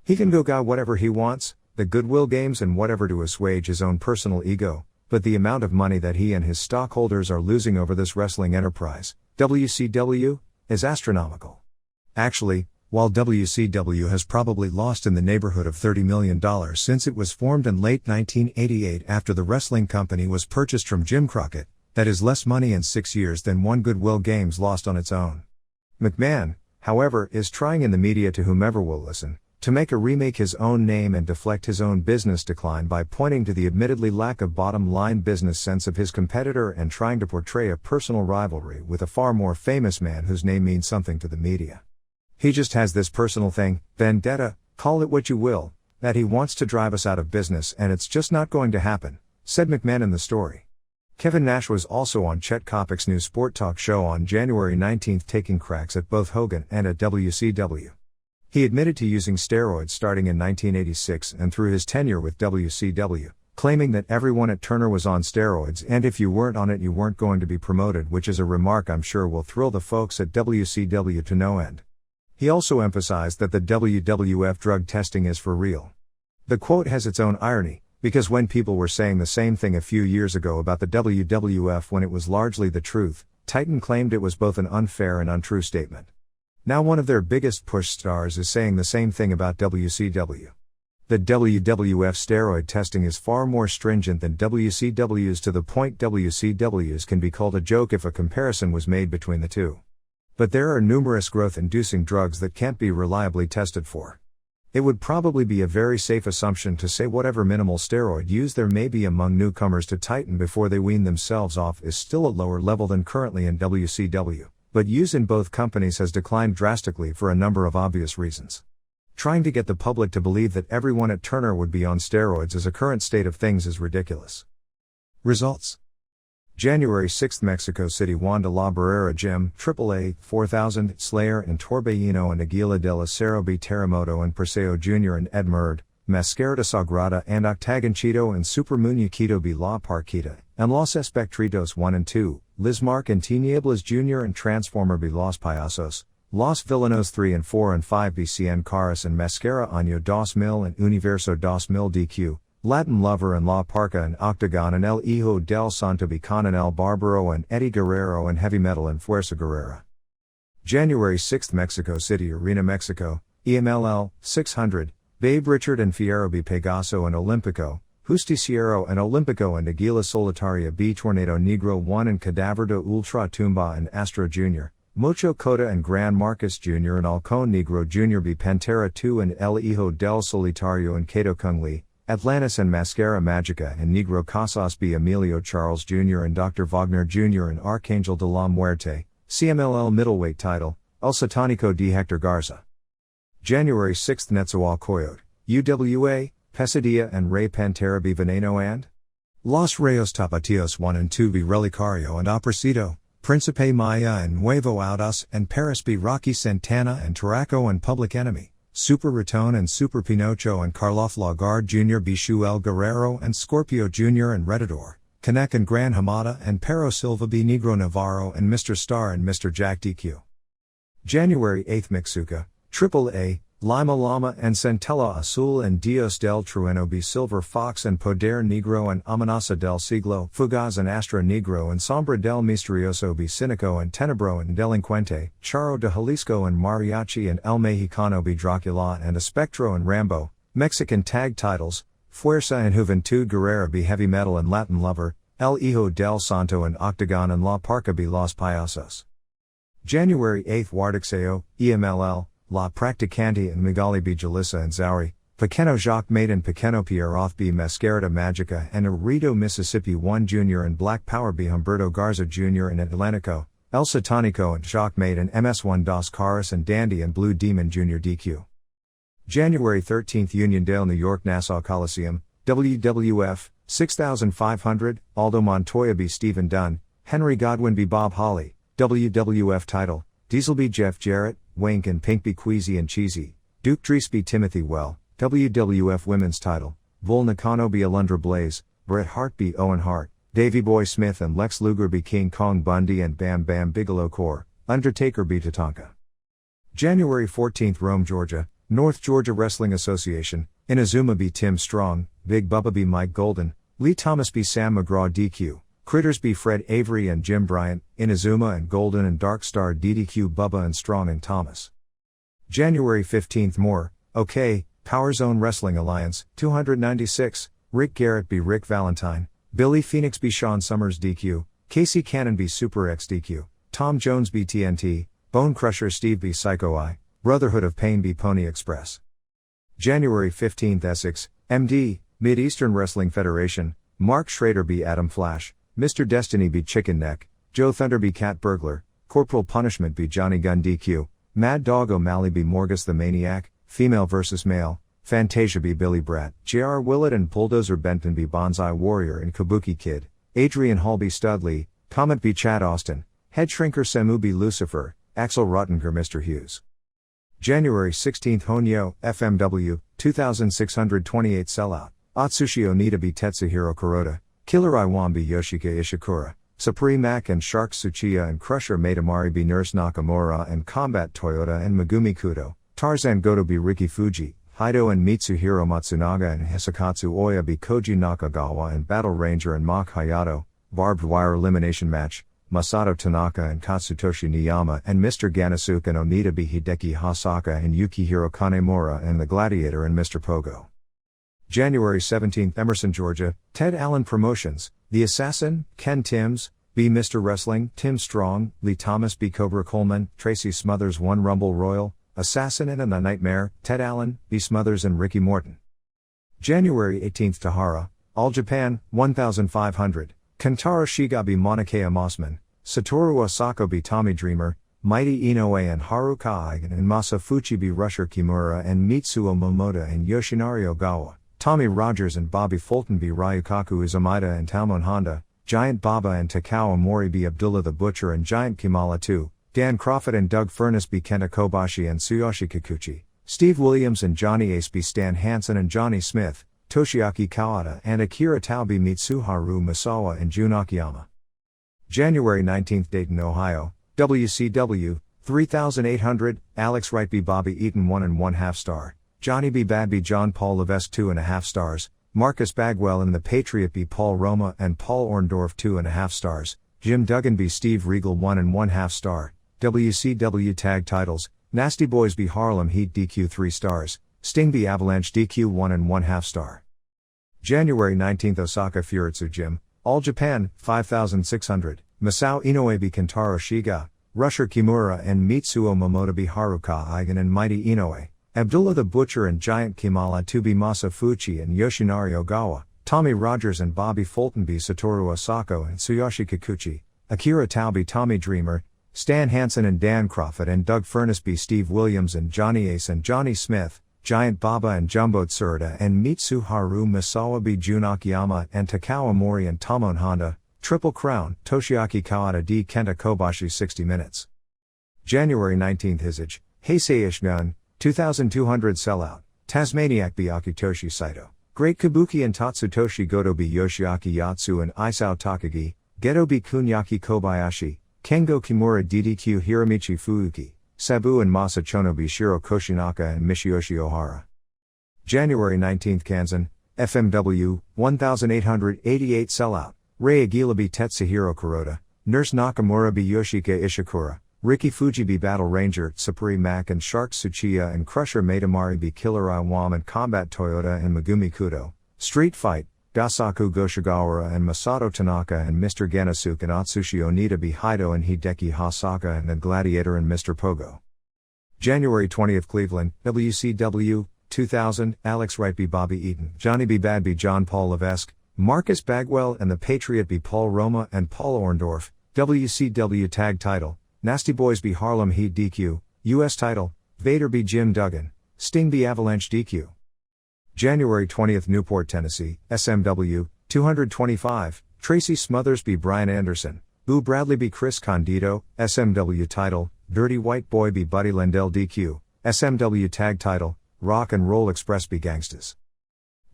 He can go whatever he wants, the goodwill games and whatever to assuage his own personal ego, but the amount of money that he and his stockholders are losing over this wrestling enterprise, WCW, is astronomical. Actually, while WCW has probably lost in the neighborhood of $30 million since it was formed in late 1988 after the wrestling company was purchased from Jim Crockett, that is less money in 6 years than one Goodwill Games lost on its own. McMahon, however, is trying in the media, to whomever will listen, to make a remake his own name and deflect his own business decline by pointing to the admittedly lack of bottom-line business sense of his competitor and trying to portray a personal rivalry with a far more famous man whose name means something to the media. He just has this personal thing, vendetta, call it what you will, that he wants to drive us out of business, and it's just not going to happen, said McMahon in the story. Kevin Nash was also on Chet Kopic's new sport talk show on January 19 taking cracks at both Hogan and at WCW. He admitted to using steroids starting in 1986 and through his tenure with WCW, claiming that everyone at Turner was on steroids and if you weren't on it you weren't going to be promoted, which is a remark I'm sure will thrill the folks at WCW to no end. He also emphasized that the WWF drug testing is for real. The quote has its own irony, because when people were saying the same thing a few years ago about the WWF when it was largely the truth, Titan claimed it was both an unfair and untrue statement. Now one of their biggest push stars is saying the same thing about WCW. The WWF steroid testing is far more stringent than WCW's, to the point WCW's can be called a joke if a comparison was made between the two. But there are numerous growth-inducing drugs that can't be reliably tested for. It would probably be a very safe assumption to say whatever minimal steroid use there may be among newcomers to Titan before they wean themselves off is still at lower level than currently in WCW, but use in both companies has declined drastically for a number of obvious reasons. Trying to get the public to believe that everyone at Turner would be on steroids as a current state of things is ridiculous. Results: January 6, Mexico City, Juan de la Barrera Gym, AAA, 4000, Slayer and Torbellino and Aguila del Acero B. Terremoto and Perseo Jr. and Ed Murd, Mascarada Sagrada and Octagonchito and Super Muñequito B. La Parquita, and Los Espectritos 1 and 2, Lismark and Tinieblas Jr. and Transformer B. Los Payasos, Los Villanos 3 and 4 and 5 B. Cien Caras and Mascara Año 2000 and Universo 2000 DQ, Latin Lover and La Parca and Octagon and El Hijo del Santo Bican and El Barbaro and Eddie Guerrero and Heavy Metal and Fuerza Guerrera. January 6, Mexico City Arena, Mexico, EMLL, 600, Babe Richard and Fierro B. Pegaso and Olímpico, Justiciero and Olímpico and Aguila Solitaria B. Tornado Negro 1 and Cadaver de Ultra Tumba and Astro Jr., Mocho Cota and Gran Marcus Jr. and Halcón Negro Jr. B. Pantera 2 and El Hijo del Solitario and Cato Kung Lee, Atlantis and Mascara Magica and Negro Casas B. Emilio Charles Jr. and Dr. Wagner Jr. and Arcangel de la Muerte, CMLL middleweight title, El Satánico D. Hector Garza. January 6, Netzahualcoyot, UWA, Pesadilla and Rey Pantera B. Veneno and Los Reyes Tapatios 1 and 2 B. Relicario and Aprecido, Príncipe Maya and Nuevo Audas and Paris B. Rocky Santana and Taraco and Public Enemy, Super Raton and Super Pinocho and Karloff Lagarde Jr. Bishu El Guerrero and Scorpio Jr. and Redador, Canek and Gran Hamada and Pero Silva B. Negro Navarro and Mr. Star and Mr. Jack DQ. January 8, Mixuca, AAA, Lima Lama and Centella Azul and Dios del Trueno B. Silver Fox and Poder Negro and Amenaza del Siglo, Fugaz and Astra Negro and Sombra del Misterioso B. Cínico and Tenebro and Delincuente, Charo de Jalisco and Mariachi and El Mexicano B. Dracula and Espectro and Rambo, Mexican tag titles, Fuerza and Juventud Guerrera B. Heavy Metal and Latin Lover, El Hijo del Santo and Octagon and La Parca B. Los Payasos. January 8, Wardixeo, EMLL, La Practicante and Migali B. Jalissa and Zauri, Pequeno Jacques Maiden Pequeno Pierre Oth B Mascarita Magica and Arito Mississippi 1 Jr. and Black Power B Humberto Garza Jr. and Atlantico, El Satanico and Jacques Maiden MS1 Dos Caras and Dandy and Blue Demon Jr. DQ. January 13, Uniondale, New York Nassau Coliseum, WWF, 6500, Aldo Montoya B Stephen Dunn, Henry Godwin B Bob Holly, WWF title, Diesel B Jeff Jarrett, Wink and Pink B Queasy and Cheesy, Duke Dries B Timothy Well, WWF Women's title, Bull Nakano B Alundra Blaze, Bret Hart B Owen Hart, Davey Boy Smith and Lex Luger B King Kong Bundy and Bam Bam Bigelow Core, Undertaker B Tatanka. January 14, Rome, Georgia, North Georgia Wrestling Association, Inazuma B Tim Strong, Big Bubba B Mike Golden, Lee Thomas B Sam McGraw DQ, Critters B Fred Avery and Jim Bryant, Inazuma and Golden and Dark Star DDQ Bubba and Strong and Thomas. January 15, Moore, OK, Power Zone Wrestling Alliance, 296, Rick Garrett B Rick Valentine, Billy Phoenix B Sean Summers DQ, Casey Cannon B Super X DQ, Tom Jones B TNT, Bone Crusher Steve B Psycho I, Brotherhood of Pain B Pony Express. January 15, Essex, MD, Mid-Eastern Wrestling Federation, Mark Schrader B Adam Flash, Mr. Destiny B Chicken Neck, Joe Thunder B Cat Burglar, Corporal Punishment B Johnny Gun DQ, Mad Dog O'Malley B Morgus the Maniac, Female vs. Male, Fantasia B Billy Brat, J.R. Willett and Bulldozer Benton B Bonsai Warrior and Kabuki Kid, Adrian Hall B Studley, Comet B Chad Austin, Head Shrinker Semu B Lucifer, Axel Rottinger Mr. Hughes. January 16, Honyo, FMW, 2628 Sellout, Atsushi Onita B Tetsuhiro Kuroda, Killer Iwan B Yoshika Ishikura, Supreme Mac and Shark Tsuchiya and Crusher Matamari B Nurse Nakamura and Combat Toyota and Megumi Kudo, Tarzan Goto B Riki Fuji, Haido and Mitsuhiro Matsunaga and Hisakatsu Oya B Koji Nakagawa and Battle Ranger and Mach Hayato, Barbed Wire Elimination Match, Masato Tanaka and Katsutoshi Niyama and Mr. Ganasuke and Onita B Hideki Hasaka and Yukihiro Kanemura and The Gladiator and Mr. Pogo. January 17, Emerson, Georgia, Ted Allen Promotions, The Assassin, Ken Timms, B Mr. Wrestling, Tim Strong, Lee Thomas B Cobra Coleman, Tracy Smothers 1 Rumble Royal, Assassin and a Nightmare, Ted Allen, B Smothers and Ricky Morton. January 18, Tahara, All Japan, 1500, Kentaro Shiga B Monokea Mossman, Satoru Asako B Tommy Dreamer, Mighty Inoue and Haruka Aigen and Masafuchi B Rusher Kimura and Mitsuo Momoda and Yoshinari Ogawa, Tommy Rogers and Bobby Fulton B Ryukaku Izumida and Talmon Honda, Giant Baba and Takao Mori B Abdullah the Butcher and Giant Kimala 2, Dan Crawford and Doug Furness B Kenta Kobashi and Tsuyoshi Kikuchi, Steve Williams and Johnny Ace B Stan Hansen and Johnny Smith, Toshiaki Kawada and Akira Tao B Mitsuharu Misawa and Jun Akiyama. January 19, Dayton, Ohio, WCW, 3800, Alex Wright B Bobby Eaton 1 1/2 star, Johnny B Bad B John Paul Levesque 2.5 stars, Marcus Bagwell and the Patriot B Paul Roma and Paul Orndorff 2.5 stars, Jim Duggan B Steve Regal 1 1/2 star, WCW Tag Titles, Nasty Boys B Harlem Heat DQ 3 stars, Sting B Avalanche DQ 1 1/2 star. January 19, Osaka Furitsu Gym, All Japan, 5600, Masao Inoue B Kentaro Shiga, Rusher Kimura and Mitsuo Momoda B Haruka Aigen and Mighty Inoue, Abdullah the Butcher and Giant Kimala 2 B Masafuchi and Yoshinari Ogawa, Tommy Rogers and Bobby Fulton B Satoru Asako and Tsuyoshi Kikuchi, Akira Tao B Tommy Dreamer, Stan Hansen and Dan Crawford and Doug Furness B Steve Williams and Johnny Ace and Johnny Smith, Giant Baba and Jumbo Tsurda and Mitsuharu Misawa B Jun Akiyama and Takao Mori and Tamon Honda, Triple Crown, Toshiaki Kawada D Kenta Kobashi 60 Minutes. January 19, Hisage, Heisei Ishgun, 2200 Sellout, Tasmaniac B Akitoshi Saito, Great Kabuki and Tatsutoshi Goto B Yoshiaki Yatsu and Isao Takagi, Geto B Kunyaki Kobayashi, Kengo Kimura DDQ Hiramichi Fuuki, Sabu and Masa Chono B Shiro Koshinaka and Michiyoshi Ohara. January 19, Kansan, FMW, 1888 Sellout, Rei Aguila B Tetsuhiro Kuroda, Nurse Nakamura B Yoshika Ishikura, Riki Fuji B Battle Ranger, Supreme Mac and Shark Tsuchiya and Crusher Matamari B Killer Iwam and Combat Toyota and Megumi Kudo, Street Fight, Gasaku Goshigawara and Masato Tanaka and Mr. Ganasuke and Atsushi Onita B Haido and Hideki Hasaka and The Gladiator and Mr. Pogo. January 20, Cleveland, WCW, 2000, Alex Wright b. Bobby Eaton, Johnny b. Bad b. John Paul Levesque, Marcus Bagwell and the Patriot b. Paul Roma and Paul Orndorff, WCW Tag Title, Nasty Boys b. Harlem Heat DQ, US Title, Vader b. Jim Duggan, Sting b. Avalanche DQ. January 20th, Newport, Tennessee, SMW, 225, Tracy Smothers b. Brian Anderson, Boo Bradley b. Chris Condito, SMW Title, Dirty White Boy b. Buddy Lendell DQ, SMW Tag Title, Rock and Roll Express b. Gangstas.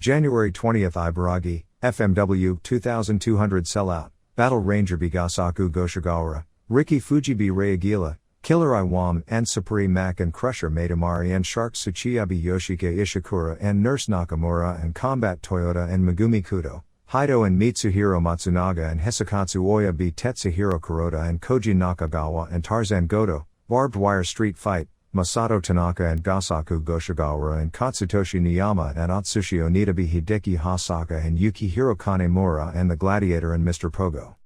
January 20th, Ibaragi, FMW, 2200 Sellout, Battle Ranger b. Gasaku Goshigawara, Ricky Fuji b. Ray Aguila, Killer Iwam and Supreme Mac and Crusher Matamari and Shark Tsuchiya b. Yoshike Ishikura and Nurse Nakamura and Combat Toyota and Megumi Kudo, Haido and Mitsuhiro Matsunaga and Hisakatsu Oya b. Tetsuhiro Kuroda and Koji Nakagawa and Tarzan Goto, Barbed Wire Street Fight, Masato Tanaka and Gasaku Goshigawara and Katsutoshi Niyama and Atsushi Onita b. Hideki Hasaka and Yukihiro Kanemura and The Gladiator and Mr. Pogo.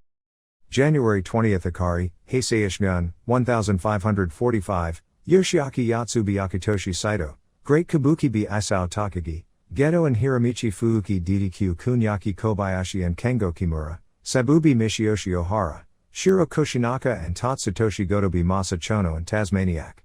January 20th, Akari, Heisei Ishgun, 1545, Yoshiaki Yatsubi Akitoshi Saito, Great Kabuki b. Isao Takagi, Geto and Hiramichi Fuuki DDQ Kunyaki Kobayashi and Kengo Kimura, Sabubi Michiyoshi Ohara, Shiro Koshinaka and Tatsutoshi Goto b. Masa Chono and Tasmaniac.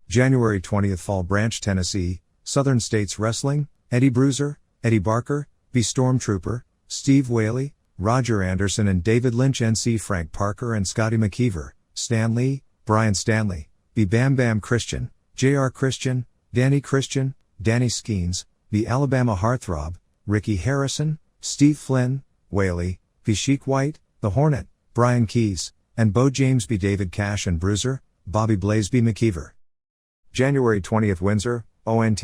January 20th, Fall Branch, Tennessee, Southern States Wrestling, Eddie Bruiser, Eddie Barker, B. Stormtrooper, Steve Whaley, Roger Anderson and David Lynch NC Frank Parker and Scotty McKeever, Stan Lee, Brian Stanley, B. Bam Bam Christian, J.R. Christian, Danny Christian, Danny Skeens, B. Alabama Heartthrob, Ricky Harrison, Steve Flynn, Whaley, B. Sheik White, The Hornet, Brian Keys, and Bo James B. David Cash and Bruiser, Bobby Blaze B. McKeever. January 20th, Windsor, ONT,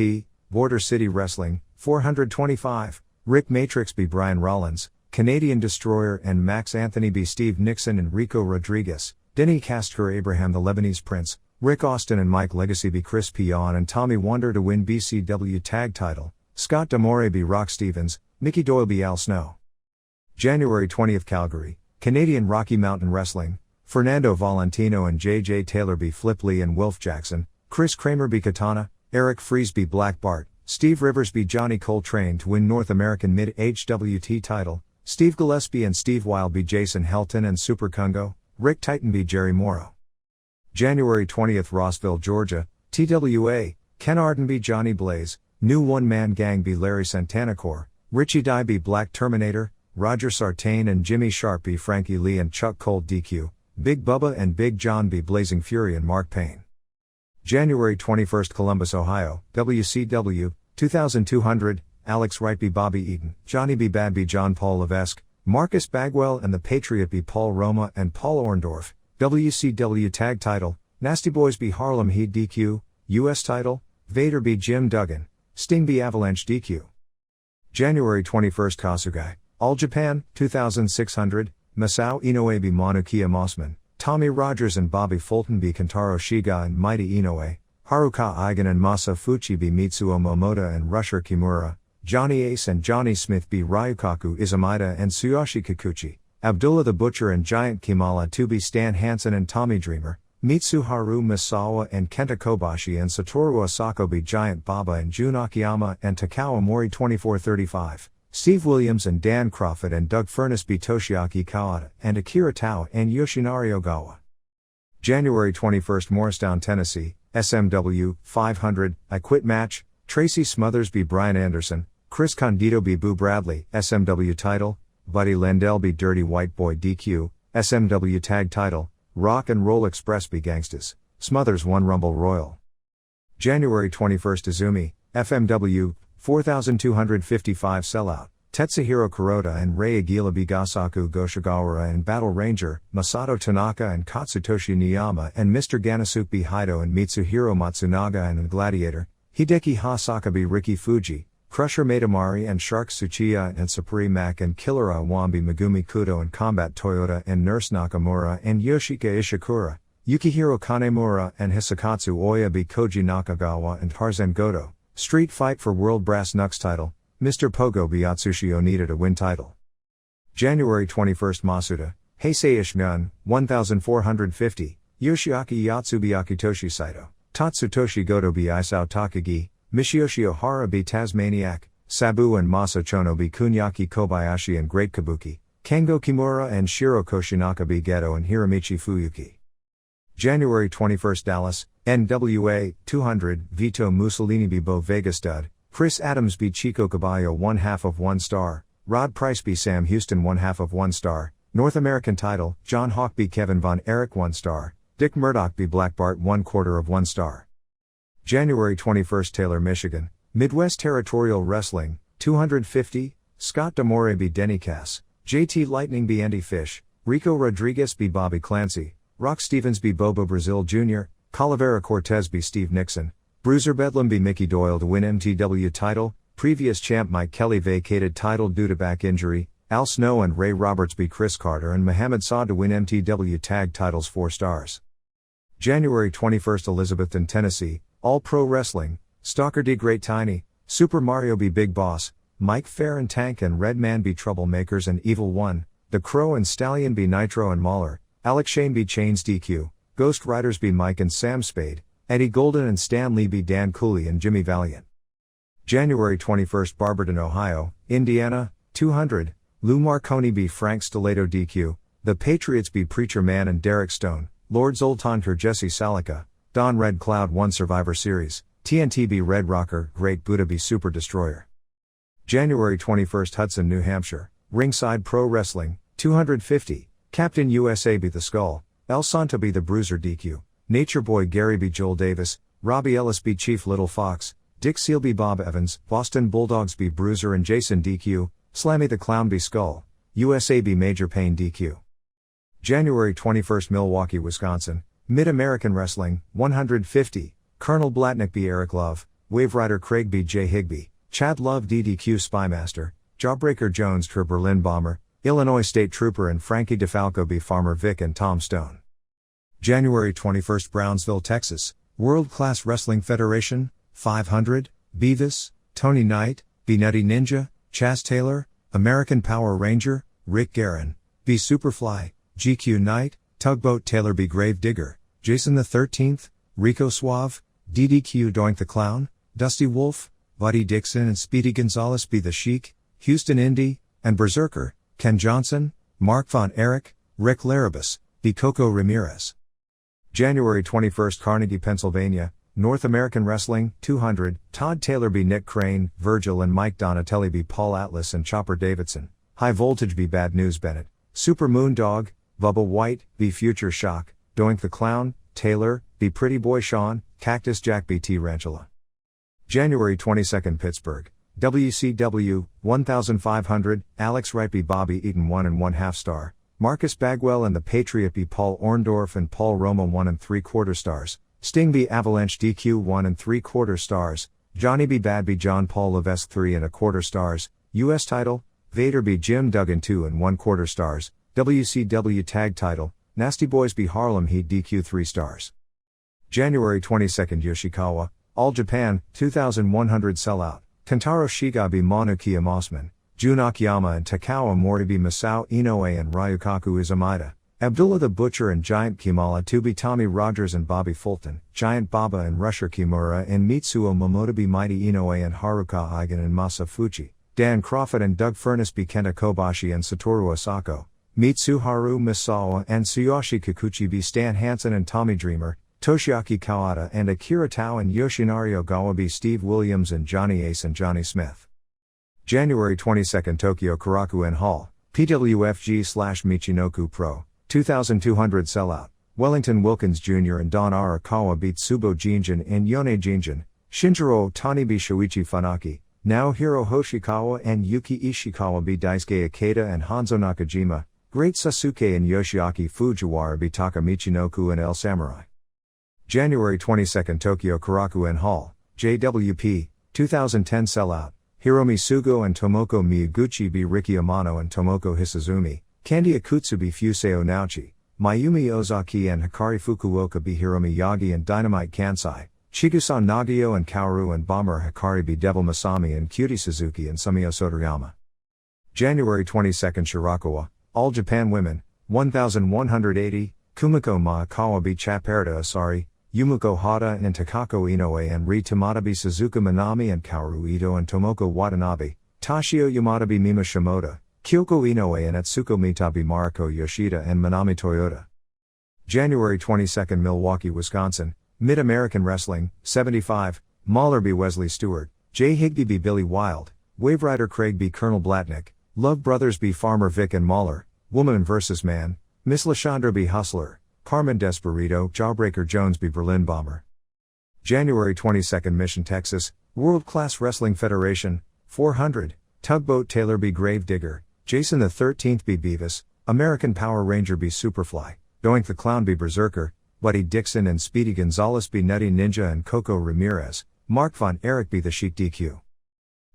Border City Wrestling, 425, Rick Matrix B. Brian Rollins, Canadian Destroyer and Max Anthony B. Steve Nixon and Rico Rodriguez, Denny Castro Abraham the Lebanese Prince, Rick Austin and Mike Legacy B. Chris Pion and Tommy Wonder to win BCW Tag Title, Scott D'Amore B. Rock Stevens, Mickey Doyle B. Al Snow. January 20th, Calgary, Canadian Rocky Mountain Wrestling, Fernando Valentino and J.J. Taylor B. Flip Lee and Wilf Jackson, Chris Kramer B. Katana, Eric Fries B. Black Bart, Steve Rivers B. Johnny Coltrane to win North American Mid-HWT title, Steve Gillespie and Steve Weil B. Jason Helton and Super Kungo, Rick Titan B. Jerry Morrow. January 20th, Rossville, Georgia, TWA, Ken Arden B. Johnny Blaze, New One Man Gang B. Larry Santana Corps, Richie Dye B. Black Terminator, Roger Sartain and Jimmy Sharp B. Frankie Lee and Chuck Cold DQ, Big Bubba and Big John B. Blazing Fury and Mark Payne. January 21st, Columbus, Ohio, WCW, 2200, Alex Wright B. Bobby Eaton, Johnny B. Bad B. John Paul Levesque, Marcus Bagwell and the Patriot B. Paul Roma and Paul Orndorff, WCW Tag Title, Nasty Boys B. Harlem Heat DQ, US Title, Vader B. Jim Duggan, Sting B. Avalanche DQ. January 21st, Kasugai, All Japan, 2600, Masao Inoue B. Manukia Mossman, Tommy Rogers and Bobby Fulton B. Kentaro Shiga and Mighty Inoue, Haruka Eigen and Masa Fuchi B. Mitsuo Momoda and Rusher Kimura, Johnny Ace and Johnny Smith B. Ryukaku Izumida and Tsuyoshi Kikuchi, Abdullah the Butcher and Giant Kimala 2B Stan Hansen and Tommy Dreamer, Mitsuharu Misawa and Kenta Kobashi and Satoru Asako B. Giant Baba and Jun Akiyama and Takao Mori 2435, Steve Williams and Dan Crawford and Doug Furness B. Toshiaki Kawada and Akira Tao and Yoshinari Ogawa. January 21st, Morristown, Tennessee, SMW, 500, I Quit Match, Tracy Smothers B. Brian Anderson, Chris Condito B. Boo Bradley, SMW Title, Buddy Lendell B. Dirty White Boy DQ, SMW Tag Title, Rock and Roll Express B. Gangstas, Smothers won Rumble Royal. January 21st, Izumi, FMW, 4255 Sellout, Tetsuhiro Kuroda and Ray Aguila B. Gasaku Goshigawara and Battle Ranger, Masato Tanaka and Katsutoshi Niyama and Mr. Ganasuke B. Haido and Mitsuhiro Matsunaga and The Gladiator, Hideki Hasaka B. Ricky Fuji, Crusher Matamari and Shark Tsuchiya and Supreme Mac and Killer Iwambi Megumi Kudo and Combat Toyota and Nurse Nakamura and Yoshika Ishikura, Yukihiro Kanemura and Hisakatsu Oya B. Koji Nakagawa and Tarzan Goto, Street Fight for World Brass Knucks title, Mr. Pogo B. Atsushi Onita to win title. January 21st, Masuda, Heisei Ishgun, 1450, Yoshiaki Yatsubi Akitoshi Saito, Tatsutoshi Goto B. Isao Takagi, Michiyoshi Ohara be Tasmaniac, Sabu and Masa Chono be Kunyaki Kobayashi and Great Kabuki, Kengo Kimura and Shiro Koshinaka be Geto and Hiramichi Fuyuki. January 21 Dallas, NWA, 200, Vito Mussolini be Bo Vega Stud, Chris Adams be Chico Caballo 1/2 of 1 star, Rod Price be Sam Houston 1/2 of 1 star, North American title, John Hawk be Kevin Von Erich 1 star, Dick Murdoch be Black Bart 1/4 of 1 star. January 21 Taylor, Michigan, Midwest Territorial Wrestling, 250, Scott D'Amore be Denny Cass, JT Lightning be Andy Fish, Rico Rodriguez be Bobby Clancy, Rock Stevens be Bobo Brazil Jr., Calavera Cortez be Steve Nixon, Bruiser Bedlam be Mickey Doyle to win MTW title, previous champ Mike Kelly vacated title due to back injury, Al Snow and Ray Roberts be Chris Carter and Mohamed Saad to win MTW tag titles 4 stars. January 21 Elizabethton, Tennessee, All Pro Wrestling, Stalker D Great Tiny, Super Mario be Big Boss, Mike Fair and Tank and Red Man be Troublemakers and Evil One, The Crow and Stallion be Nitro and Mauler, Alex Shane be Chains DQ, Ghost Riders be Mike and Sam Spade, Eddie Golden and Stan Lee be Dan Cooley and Jimmy Valiant. January 21 Barberton, Ohio, Indiana, 200, Lou Marconi be Frank Stiletto DQ, The Patriots be Preacher Man and Derek Stone, Lord Zoltanker Jesse Salika, Don Red Cloud 1 Survivor Series, TNT be Red Rocker, Great Buddha be Super Destroyer. January 21 Hudson, New Hampshire, Ringside Pro Wrestling, 250, Captain USA be The Skull, El Santo be The Bruiser DQ, Nature Boy Gary be Joel Davis, Robbie Ellis be Chief Little Fox, Dick Seal be Bob Evans, Boston Bulldogs be Bruiser and Jason DQ, Slammy the Clown be Skull, USA be Major Payne DQ. January 21 Milwaukee, Wisconsin, Mid-American Wrestling, 150, Colonel Blatnick be Eric Love, Wave Rider Craig be Jay Higby, Chad Love DDQ Spymaster, Jawbreaker Jones True Berlin Bomber, Illinois State Trooper and Frankie DeFalco be Farmer Vic and Tom Stone. January 21 Brownsville, Texas, World Class Wrestling Federation, 500, Beavis, Tony Knight, be Nutty Ninja, Chaz Taylor, American Power Ranger, Rick Guerin, be Superfly, GQ Knight, Tugboat Taylor be Grave Digger, Jason the 13th, Rico Suave, DDQ Doink the Clown, Dusty Wolf, Buddy Dixon and Speedy Gonzalez be The Sheik, Houston Indy, and Berserker, Ken Johnson, Mark Von Erich, Rick Larabus, be Coco Ramirez. January 21 Carnegie, Pennsylvania, North American Wrestling, 200, Todd Taylor be Nick Crane, Virgil and Mike Donatelli be Paul Atlas and Chopper Davidson, High Voltage be Bad News Bennett, Super Moon Dog, Bubba White, be Future Shock, Doink the Clown, Taylor, be Pretty Boy Sean, Cactus Jack be T Rantula. January 22 Pittsburgh, WCW, 1500, Alex Wright be Bobby Eaton 1 1/2 star, Marcus Bagwell and the Patriot be Paul Orndorff and Paul Roma 1 3/4 stars, Sting be Avalanche DQ 1 3/4 stars, Johnny be Bad be John Paul Levesque 3 1/4 stars, US title, Vader be Jim Duggan 2 1/4 stars, WCW tag title, Nasty Boys be Harlem Heat DQ 3 stars. January 22 Yoshikawa, All Japan, 2100 sellout, Kentaro Shiga be Manukiya Mossman, Jun Akiyama and Takawa Mori be Masao Inoue and Ryukaku Izumida, Abdullah the Butcher and Giant Kimala to be Tommy Rogers and Bobby Fulton, Giant Baba and Rusher Kimura and Mitsuo Momoto be Mighty Inoue and Haruka Eigen and Masa Fuchi, Dan Crawford and Doug Furness be Kenta Kobashi and Satoru Asako, Mitsuharu Misawa and Tsuyoshi Kikuchi be Stan Hansen and Tommy Dreamer, Toshiaki Kawada and Akira Tao and Yoshinari Ogawa be Steve Williams and Johnny Ace and Johnny Smith. January 22 Tokyo Korakuen Hall, PWFG/Michinoku Pro, 2200 sellout, Wellington Wilkins Jr. and Don Arakawa beat Tsubo Jinjin and Yone Jinjin, Shinjiro Otani be Shoichi Funaki, Naohiro Hoshikawa and Yuki Ishikawa be Daisuke Ikeda and Hanzo Nakajima, Great Sasuke and Yoshiaki Fujiwara be Taka Michinoku and El Samurai. January 22 Tokyo Korakuen Hall, JWP, 2010 sellout, Hiromi Sugo and Tomoko Miyaguchi be Riki Amano and Tomoko Hisazumi, Kandi Akutsu be Fuseo Naochi, Mayumi Ozaki and Hikari Fukuoka be Hiromi Yagi and Dynamite Kansai, Chigusan Nagio and Kaoru and Bomber Hikari be Devil Masami and Cutie Suzuki and Sumio Sotoyama. January 22 Shirakawa, All Japan Women, 1180, Kumiko Maakawa be Chaperda Asari, Yumiko Hata and Takako Inoue and Ri Tamatabe Suzuka Minami and Kaoru Ito and Tomoko Watanabe, Toshio Yamatabe Mima Shimoda, Kyoko Inoue and Atsuko Mitabe Mariko Yoshida and Manami Toyota. January 22, Milwaukee, Wisconsin, Mid-American Wrestling, 75, Mahler b. Wesley Stewart, J. Higby b. Billy Wild, Wave Rider Craig b. Colonel Blatnick, Love Brothers b. Farmer Vic and Mahler, Woman vs. Man, Miss Lashandra b. Hustler, Carmen Desperito, Jawbreaker Jones b. Berlin Bomber. January 22, Mission, Texas, World Class Wrestling Federation, 400, Tugboat Taylor b. Gravedigger, Jason the 13th b. Beavis, American Power Ranger b. Superfly, Doink the Clown b. Berserker, Buddy Dixon and Speedy Gonzalez b. Nutty Ninja and Coco Ramirez, Mark Von Erich b. The Sheik DQ.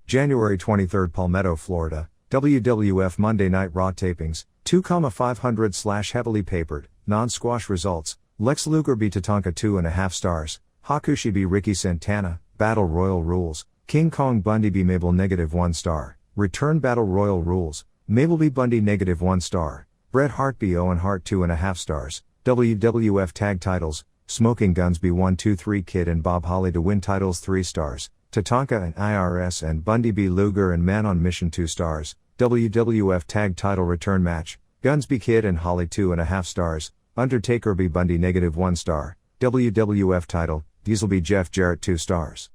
January 23, Palmetto, Florida, WWF Monday Night Raw tapings, 2,500/heavily papered, non-squash results, Lex Luger b. Tatanka 2.5 stars, Hakushi b. Ricky Santana, Battle Royal Rules, King Kong Bundy b. Mabel -1 star, Return Battle Royal Rules, Mabel b. Bundy -1 star, Bret Hart b. Owen Hart 2.5 stars, WWF Tag Titles, Smoking Guns b. 1-2-3 Kid and Bob Holly to win titles 3 stars, Tatanka and IRS and Bundy b. Luger and Man on Mission 2 stars, WWF Tag Title Return Match, Guns b. Kid and Holly 2.5 stars, Undertaker b. Bundy -1 star, WWF Title, Diesel b. Jeff Jarrett 2 stars.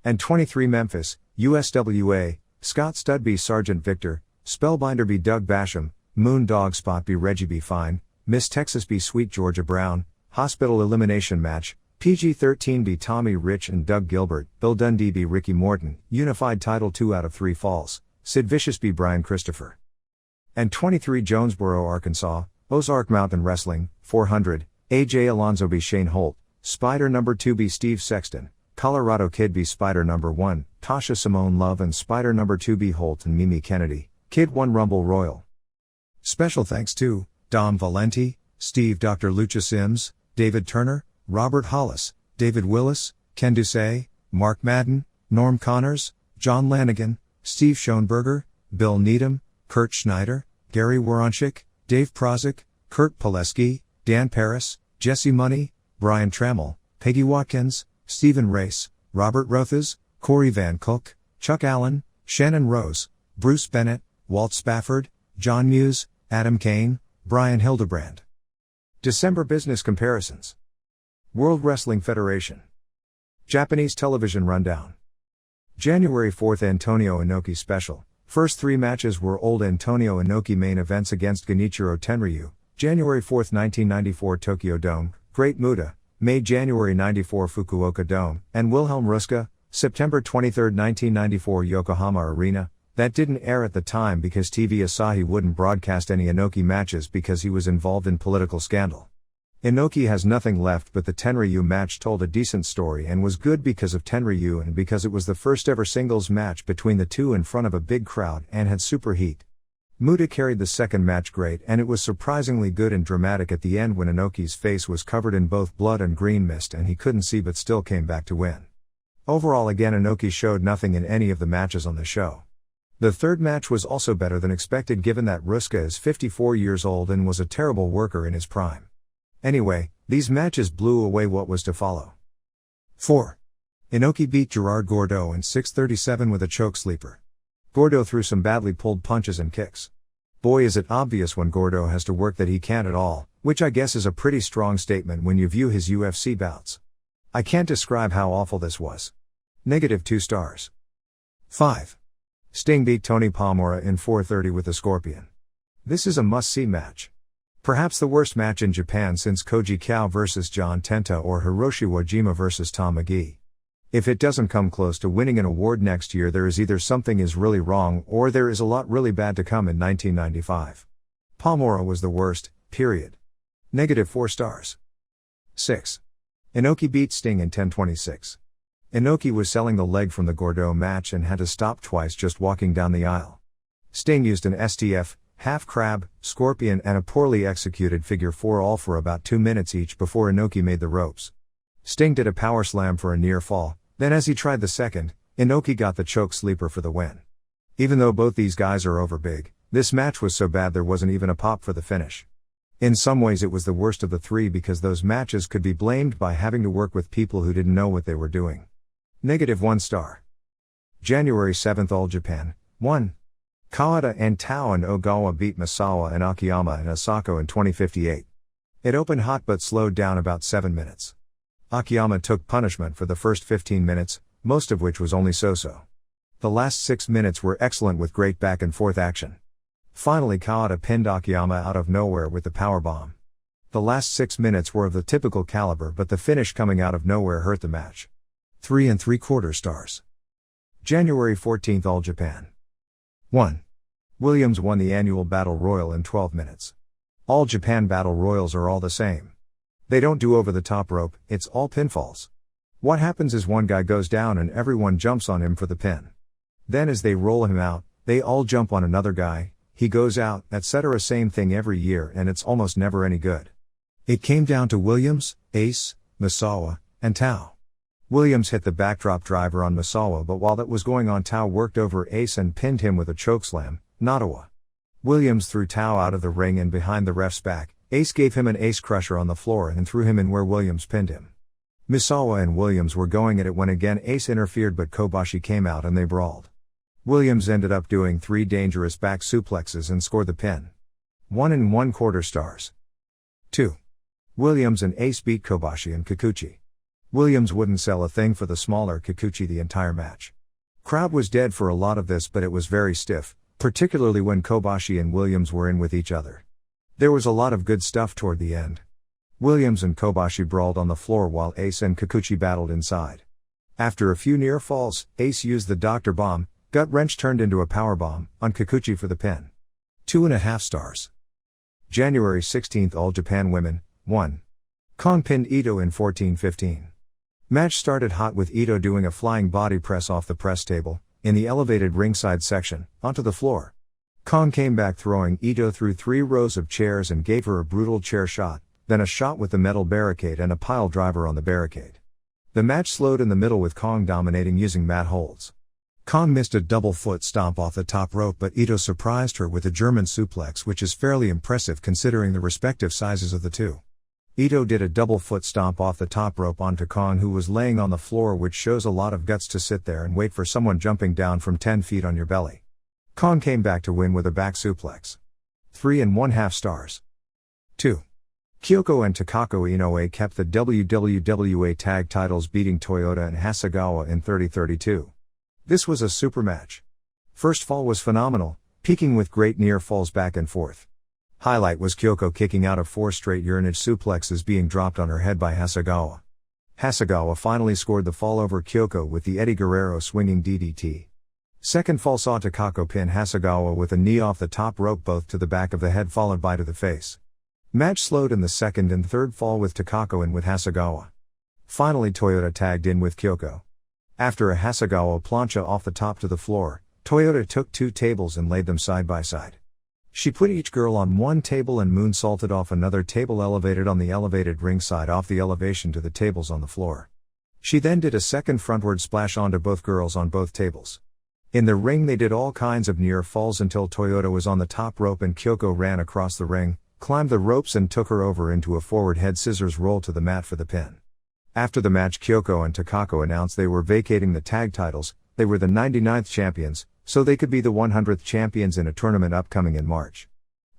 And 23 Memphis, USWA, Scott Studd b. Sergeant Victor, Spellbinder b. Doug Basham, Moondog Spot b. Reggie b. Fine, Miss Texas b. Sweet Georgia Brown, Hospital Elimination Match, PG-13 b. Tommy Rich and Doug Gilbert, Bill Dundee b. Ricky Morton, Unified Title 2 out of 3 falls, Sid Vicious b. Brian Christopher. And 23 Jonesboro, Arkansas, Ozark Mountain Wrestling, 400, AJ Alonzo b. Shane Holt, Spider No. 2 b. Steve Sexton, Colorado Kid b. Spider No. 1, Tasha Simone Love and Spider No. 2 b. Holt and Mimi Kennedy, Kid 1 Rumble Royal. Special thanks to Dom Valenti, Steve Dr. Lucha Sims, David Turner, Robert Hollis, David Willis, Ken Dusay, Mark Madden, Norm Connors, John Lanigan, Steve Schoenberger, Bill Needham, Kurt Schneider, Gary Woronchik, Dave Prozik, Kurt Pileski, Dan Paris, Jesse Money, Brian Trammell, Peggy Watkins, Stephen Race, Robert Rothes, Corey Van Cook, Chuck Allen, Shannon Rose, Bruce Bennett, Walt Spafford, John Muse, Adam Kane, Brian Hildebrand. December Business Comparisons. World Wrestling Federation. Japanese Television Rundown. January 4, Antonio Inoki Special. First 3 matches were Old Antonio Inoki main events against Genichiro Tenryu. January 4, 1994 Tokyo Dome, Great Muta, May January 94 Fukuoka Dome, and Wilhelm Ruska, September 23, 1994 Yokohama Arena. That didn't air at the time because TV Asahi wouldn't broadcast any Inoki matches because he was involved in political scandal. Inoki has nothing left but the Tenryu match told a decent story and was good because of Tenryu and because it was the first ever singles match between the two in front of a big crowd and had super heat. Muta carried the second match great and it was surprisingly good and dramatic at the end when Inoki's face was covered in both blood and green mist and he couldn't see but still came back to win. Overall again Inoki showed nothing in any of the matches on the show. The third match was also better than expected given that Ruska is 54 years old and was a terrible worker in his prime. Anyway, these matches blew away what was to follow. 4. Inoki beat Gerard Gordeau in 6:37 with a choke sleeper. Gordeau threw some badly pulled punches and kicks. Boy is it obvious when Gordeau has to work that he can't at all, which I guess is a pretty strong statement when you view his UFC bouts. I can't describe how awful this was. -2 stars. 5. Sting beat Tony Palmora in 4:30 with the Scorpion. This is a must-see match. Perhaps the worst match in Japan since Koji Kao vs John Tenta or Hiroshi Wajima vs Tom McGee. If it doesn't come close to winning an award next year there is either something is really wrong or there is a lot really bad to come in 1995. Palmora was the worst, period. -4 stars. 6. Inoki beat Sting in 10:26. Inoki was selling the leg from the Gordeau match and had to stop twice just walking down the aisle. Sting used an STF, half crab, scorpion and a poorly executed figure 4 all for about 2 minutes each before Inoki made the ropes. Sting did a power slam for a near fall, then as he tried the second, Inoki got the choke sleeper for the win. Even though both these guys are over big, this match was so bad there wasn't even a pop for the finish. In some ways it was the worst of the three because those matches could be blamed by having to work with people who didn't know what they were doing. -1 star. January 7th All Japan, 1. Kawada and Tao and Ogawa beat Misawa and Akiyama and Asako in 2058. It opened hot but slowed down about 7 minutes. Akiyama took punishment for the first 15 minutes, most of which was only so-so. The last 6 minutes were excellent with great back and forth action. Finally Kawada pinned Akiyama out of nowhere with the powerbomb. The last 6 minutes were of the typical caliber but the finish coming out of nowhere hurt the match. 3 3/4 stars. January 14th All Japan. 1. Williams won the annual Battle Royal in 12 minutes. All Japan Battle Royals are all the same. They don't do over the top rope, it's all pinfalls. What happens is one guy goes down and everyone jumps on him for the pin. Then as they roll him out, they all jump on another guy, he goes out, etc. Same thing every year and it's almost never any good. It came down to Williams, Ace, Misawa, and Tao. Williams hit the backdrop driver on Misawa but while that was going on Tao worked over Ace and pinned him with a chokeslam, Nadawa. Williams threw Tao out of the ring and behind the ref's back, Ace gave him an ace crusher on the floor and threw him in where Williams pinned him. Misawa and Williams were going at it when again Ace interfered but Kobashi came out and they brawled. Williams ended up doing 3 dangerous back suplexes and scored the pin. 1 1/4 stars. 2. Williams and Ace beat Kobashi and Kikuchi. Williams wouldn't sell a thing for the smaller Kikuchi the entire match. Crowd was dead for a lot of this but it was very stiff, particularly when Kobashi and Williams were in with each other. There was a lot of good stuff toward the end. Williams and Kobashi brawled on the floor while Ace and Kikuchi battled inside. After a few near falls, Ace used the Dr. Bomb, gut wrench turned into a power bomb, on Kikuchi for the pin. 2.5 stars. January 16th All Japan Women, 1. Kong pinned Ito in 14-15. Match started hot with Ito doing a flying body press off the press table, in the elevated ringside section, onto the floor. Kong came back throwing Ito through 3 rows of chairs and gave her a brutal chair shot, then a shot with the metal barricade and a pile driver on the barricade. The match slowed in the middle with Kong dominating using mat holds. Kong missed a double foot stomp off the top rope but Ito surprised her with a German suplex which is fairly impressive considering the respective sizes of the two. Ito did a double foot stomp off the top rope onto Kong who was laying on the floor which shows a lot of guts to sit there and wait for someone jumping down from 10 feet on your belly. Kong came back to win with a back suplex. 3 1/2 stars. 2. Kyoko and Takako Inoue kept the WWA tag titles beating Toyota and Hasegawa in 30-32. This was a super match. First fall was phenomenal, peaking with great near falls back and forth. Highlight was Kyoko kicking out of 4 straight urinage suplexes being dropped on her head by Hasegawa. Hasegawa finally scored the fall over Kyoko with the Eddie Guerrero swinging DDT. Second fall saw Takako pin Hasegawa with a knee off the top rope both to the back of the head followed by to the face. Match slowed in the second and third fall with Takako in with Hasegawa. Finally Toyota tagged in with Kyoko. After a Hasegawa plancha off the top to the floor, Toyota took 2 tables and laid them side by side. She put each girl on one table and moonsaulted off another table elevated on the elevated ringside off the elevation to the tables on the floor. She then did a second frontward splash onto both girls on both tables. In the ring they did all kinds of near falls until Toyota was on the top rope and Kyoko ran across the ring, climbed the ropes and took her over into a forward head scissors roll to the mat for the pin. After the match Kyoko and Takako announced they were vacating the tag titles, they were the 99th champions, so they could be the 100th champions in a tournament upcoming in March.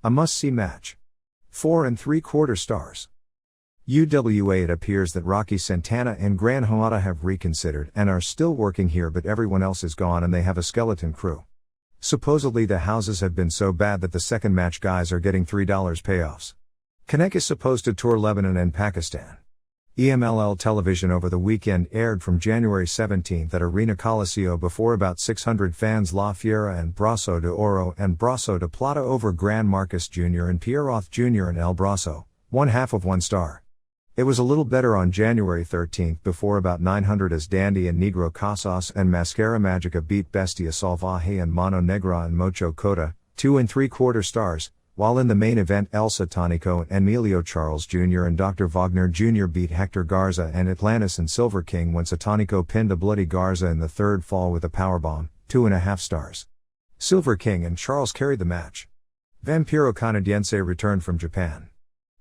A must-see match. 4 3/4 stars. UWA It appears that Rocky Santana and Gran Hamada have reconsidered and are still working here but everyone else is gone and they have a skeleton crew. Supposedly the houses have been so bad that the second match guys are getting $3 payoffs. Connect is supposed to tour Lebanon and Pakistan. EMLL television over the weekend aired from January 17th at Arena Coliseo before about 600 fans La Fiera and Brazo de Oro and Brazo de Plata over Gran Marcus Jr. and Pierroth Jr. and El Brazo, 1/2 star. It was a little better on January 13th before about 900 as Dandy and Negro Casas and Mascara Magica beat Bestia Salvaje and Mano Negra and Mocho Cota, 2 3/4 stars, while in the main event El Satanico and Emilio Charles Jr. and Dr. Wagner Jr. beat Hector Garza and Atlantis and Silver King when Satanico pinned a bloody Garza in the third fall with a powerbomb, 2.5 stars. Silver King and Charles carried the match. Vampiro Canadiense returned from Japan.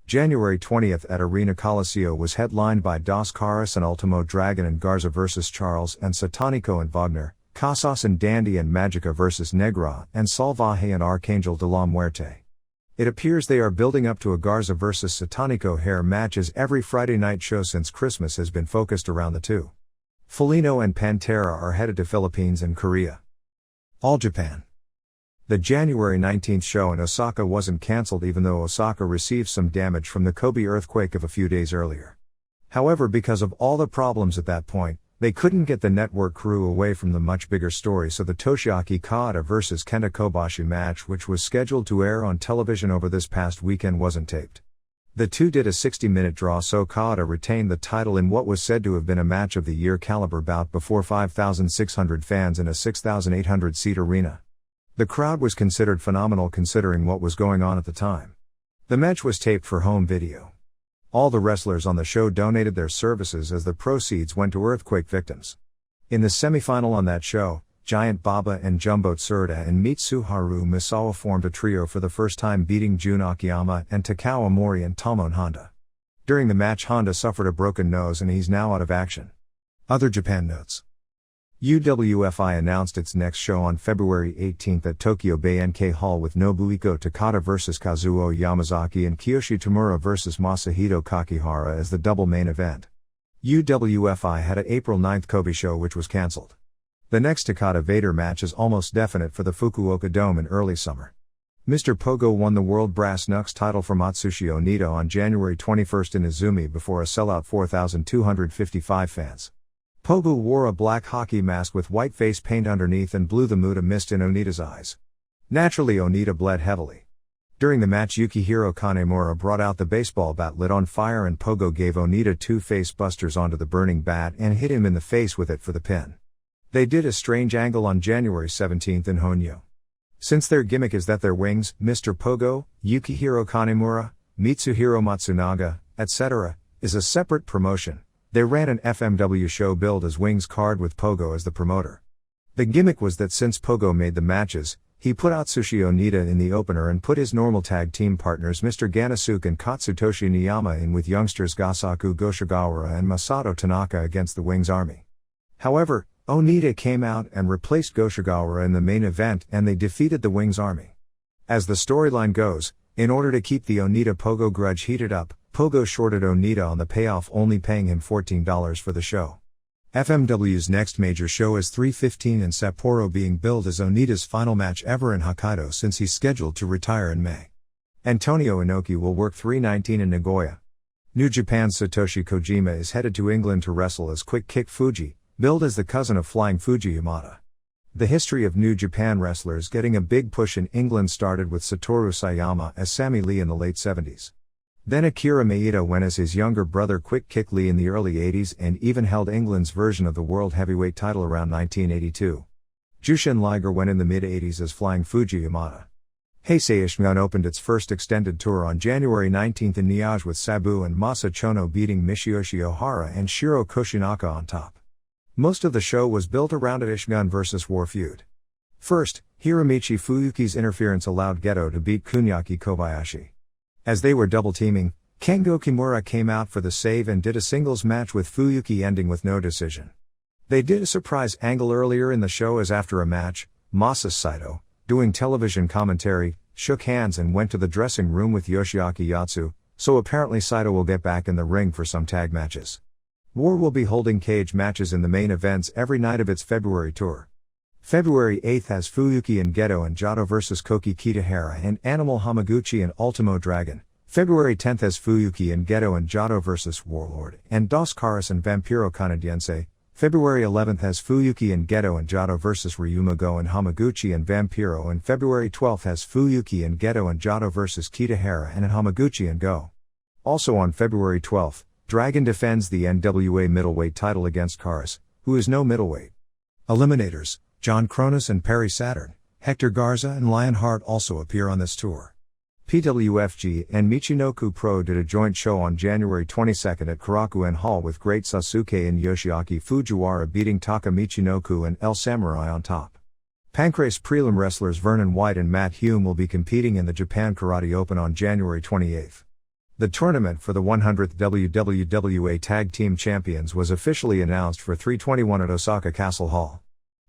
January 20th at Arena Coliseo was headlined by Dos Caras and Ultimo Dragon and Garza vs. Charles and Satanico and Wagner, Casas and Dandy and Magica vs. Negra and Salvaje and Arcangel de la Muerte. It appears they are building up to a Garza vs. Satanico hair match, as every Friday night show since Christmas has been focused around the two. Felino and Pantera are headed to Philippines and Korea. All Japan. The January 19th show in Osaka wasn't cancelled, even though Osaka received some damage from the Kobe earthquake of a few days earlier. However, because of all the problems at that point, they couldn't get the network crew away from the much bigger story, so the Toshiaki Kawada vs. Kenta Kobashi match, which was scheduled to air on television over this past weekend, wasn't taped. The two did a 60-minute draw, so Kawada retained the title in what was said to have been a match of the year caliber bout before 5,600 fans in a 6,800-seat arena. The crowd was considered phenomenal considering what was going on at the time. The match was taped for home video. All the wrestlers on the show donated their services as the proceeds went to earthquake victims. In the semifinal on that show, Giant Baba and Jumbo Tsuruta and Mitsuharu Misawa formed a trio for the first time, beating Jun Akiyama and Takao Mori and Tomoe Honda. During the match, Honda suffered a broken nose and he's now out of action. Other Japan notes. UWFI announced its next show on February 18th at Tokyo Bay NK Hall with Nobuhiko Takada vs. Kazuo Yamazaki and Kiyoshi Tamura vs. Masahito Kakihara as the double main event. UWFI had an April 9th Kobe show which was cancelled. The next Takada Vader match is almost definite for the Fukuoka Dome in early summer. Mr. Pogo won the World Brass Knucks title from Atsushi Onita on January 21st in Izumi before a sellout 4,255 fans. Pogo wore a black hockey mask with white face paint underneath and blew the Muta mist in Onita's eyes. Naturally, Onita bled heavily. During the match, Yukihiro Kanemura brought out the baseball bat lit on fire and Pogo gave Onita two face busters onto the burning bat and hit him in the face with it for the pin. They did a strange angle on January 17th in Honyo. Since their gimmick is that their wings, Mr. Pogo, Yukihiro Kanemura, Mitsuhiro Matsunaga, etc., is a separate promotion, they ran an FMW show billed as Wings card with Pogo as the promoter. The gimmick was that since Pogo made the matches, he put Atsushi Onita in the opener and put his normal tag team partners Mr. Ganasuke and Katsutoshi Niyama in with youngsters Gasaku Goshigawara and Masato Tanaka against the Wings Army. However, Onita came out and replaced Goshigawara in the main event and they defeated the Wings Army. As the storyline goes, in order to keep the Onita-Pogo grudge heated up, Pogo shorted Onita on the payoff, only paying him $14 for the show. FMW's next major show is 315 in Sapporo, being billed as Onita's final match ever in Hokkaido since he's scheduled to retire in May. Antonio Inoki will work 319 in Nagoya. New Japan's Satoshi Kojima is headed to England to wrestle as Quick Kick Fuji, billed as the cousin of Flying Fuji Yamada. The history of New Japan wrestlers getting a big push in England started with Satoru Sayama as Sammy Lee in the late 70s. Then Akira Maeda went as his younger brother Quick Kick Lee in the early 80s and even held England's version of the World Heavyweight title around 1982. Jushin Liger went in the mid-80s as Flying Fuji Yamada. Heisei Ishimon opened its first extended tour on January 19th in Niage with Sabu and Masa Chono beating Michiyoshi Ohara and Shiro Koshinaka on top. Most of the show was built around an Ishimon vs. War feud. First, Hiromichi Fuyuki's interference allowed Geto to beat Kunyaki Kobayashi. As they were double-teaming, Kengo Kimura came out for the save and did a singles match with Fuyuki, ending with no decision. They did a surprise angle earlier in the show as after a match, Masa Saito, doing television commentary, shook hands and went to the dressing room with Yoshiaki Yatsu, so apparently Saito will get back in the ring for some tag matches. War will be holding cage matches in the main events every night of its February tour. February 8th has Fuyuki and Geto and Jado vs. Koki Kitahara and Animal Hamaguchi and Ultimo Dragon. February 10th has Fuyuki and Geto and Jado vs. Warlord and Dos Caras and Vampiro Canadiense. February 11th has Fuyuki and Geto and Jado vs. Ryumago and Hamaguchi and Vampiro, and February 12th has Fuyuki and Geto and Jado vs. Kitahara and Hamaguchi and Go. Also on February 12th, Dragon defends the NWA middleweight title against Caras, who is no middleweight. Eliminators, John Cronus and Perry Saturn, Hector Garza and Lionheart also appear on this tour. PWFG and Michinoku Pro did a joint show on January 22nd at Korakuen Hall with Great Sasuke and Yoshiaki Fujiwara beating Taka Michinoku and El Samurai on top. Pancrase prelim wrestlers Vernon White and Matt Hume will be competing in the Japan Karate Open on January 28th. The tournament for the 100th WWA Tag Team Champions was officially announced for 3/21 at Osaka Castle Hall.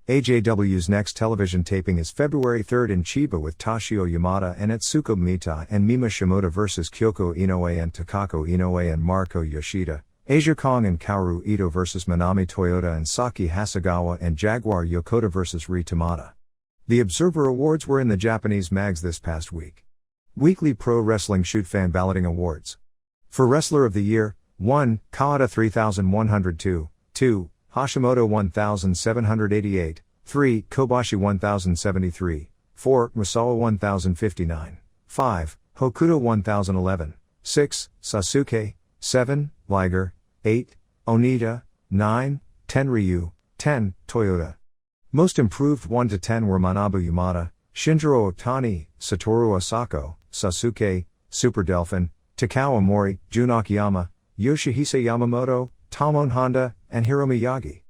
AJW's next television taping is February 3rd in Chiba with Toshio Yamada and Etsuko Mita and Mima Shimoda vs Kyoko Inoue and Takako Inoue and Mariko Yoshida, Asia Kong and Kaoru Ito vs Manami Toyota and Saki Hasegawa and Jaguar Yokota vs Ri Tamada. The Observer Awards were in the Japanese mags this past week. Weekly Pro Wrestling Shoot Fan Balloting Awards. For Wrestler of the Year, 1. Kawada 3102, 2. Hashimoto 1788, 3. Kobashi 1073, 4. Misawa 1059, 5. Hokuto 1011, 6. Sasuke, 7. Liger, 8. Onita, 9. 10. Ryu, 10. Toyota. Most improved 1 to 10 were Manabu Yamada, Shinjiro Otani, Satoru Asako, Sasuke, Super Delphin, Takao Omori, Jun Akiyama, Yoshihisa Yamamoto, Tamon Honda, and Hiromi Yagi.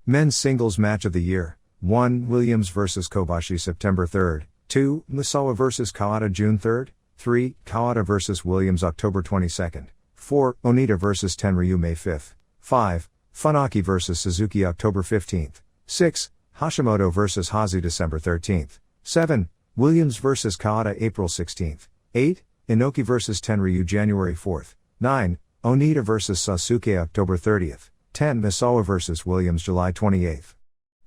Men's Singles Match of the Year, 1. Williams vs Kobashi September 3rd, 2. Misawa vs Kawada June 3rd, 3. Kawada vs Williams October 22nd, 4. Onita vs Tenryu May 5th, 5. Funaki vs Suzuki October 15th, 6. Hashimoto vs Hazu December 13th, 7. Williams vs Kawada April 16th, 8. Inoki vs Tenryu January 4th, 9. Onita vs Sasuke October 30th, 10. Misawa vs Williams July 28th.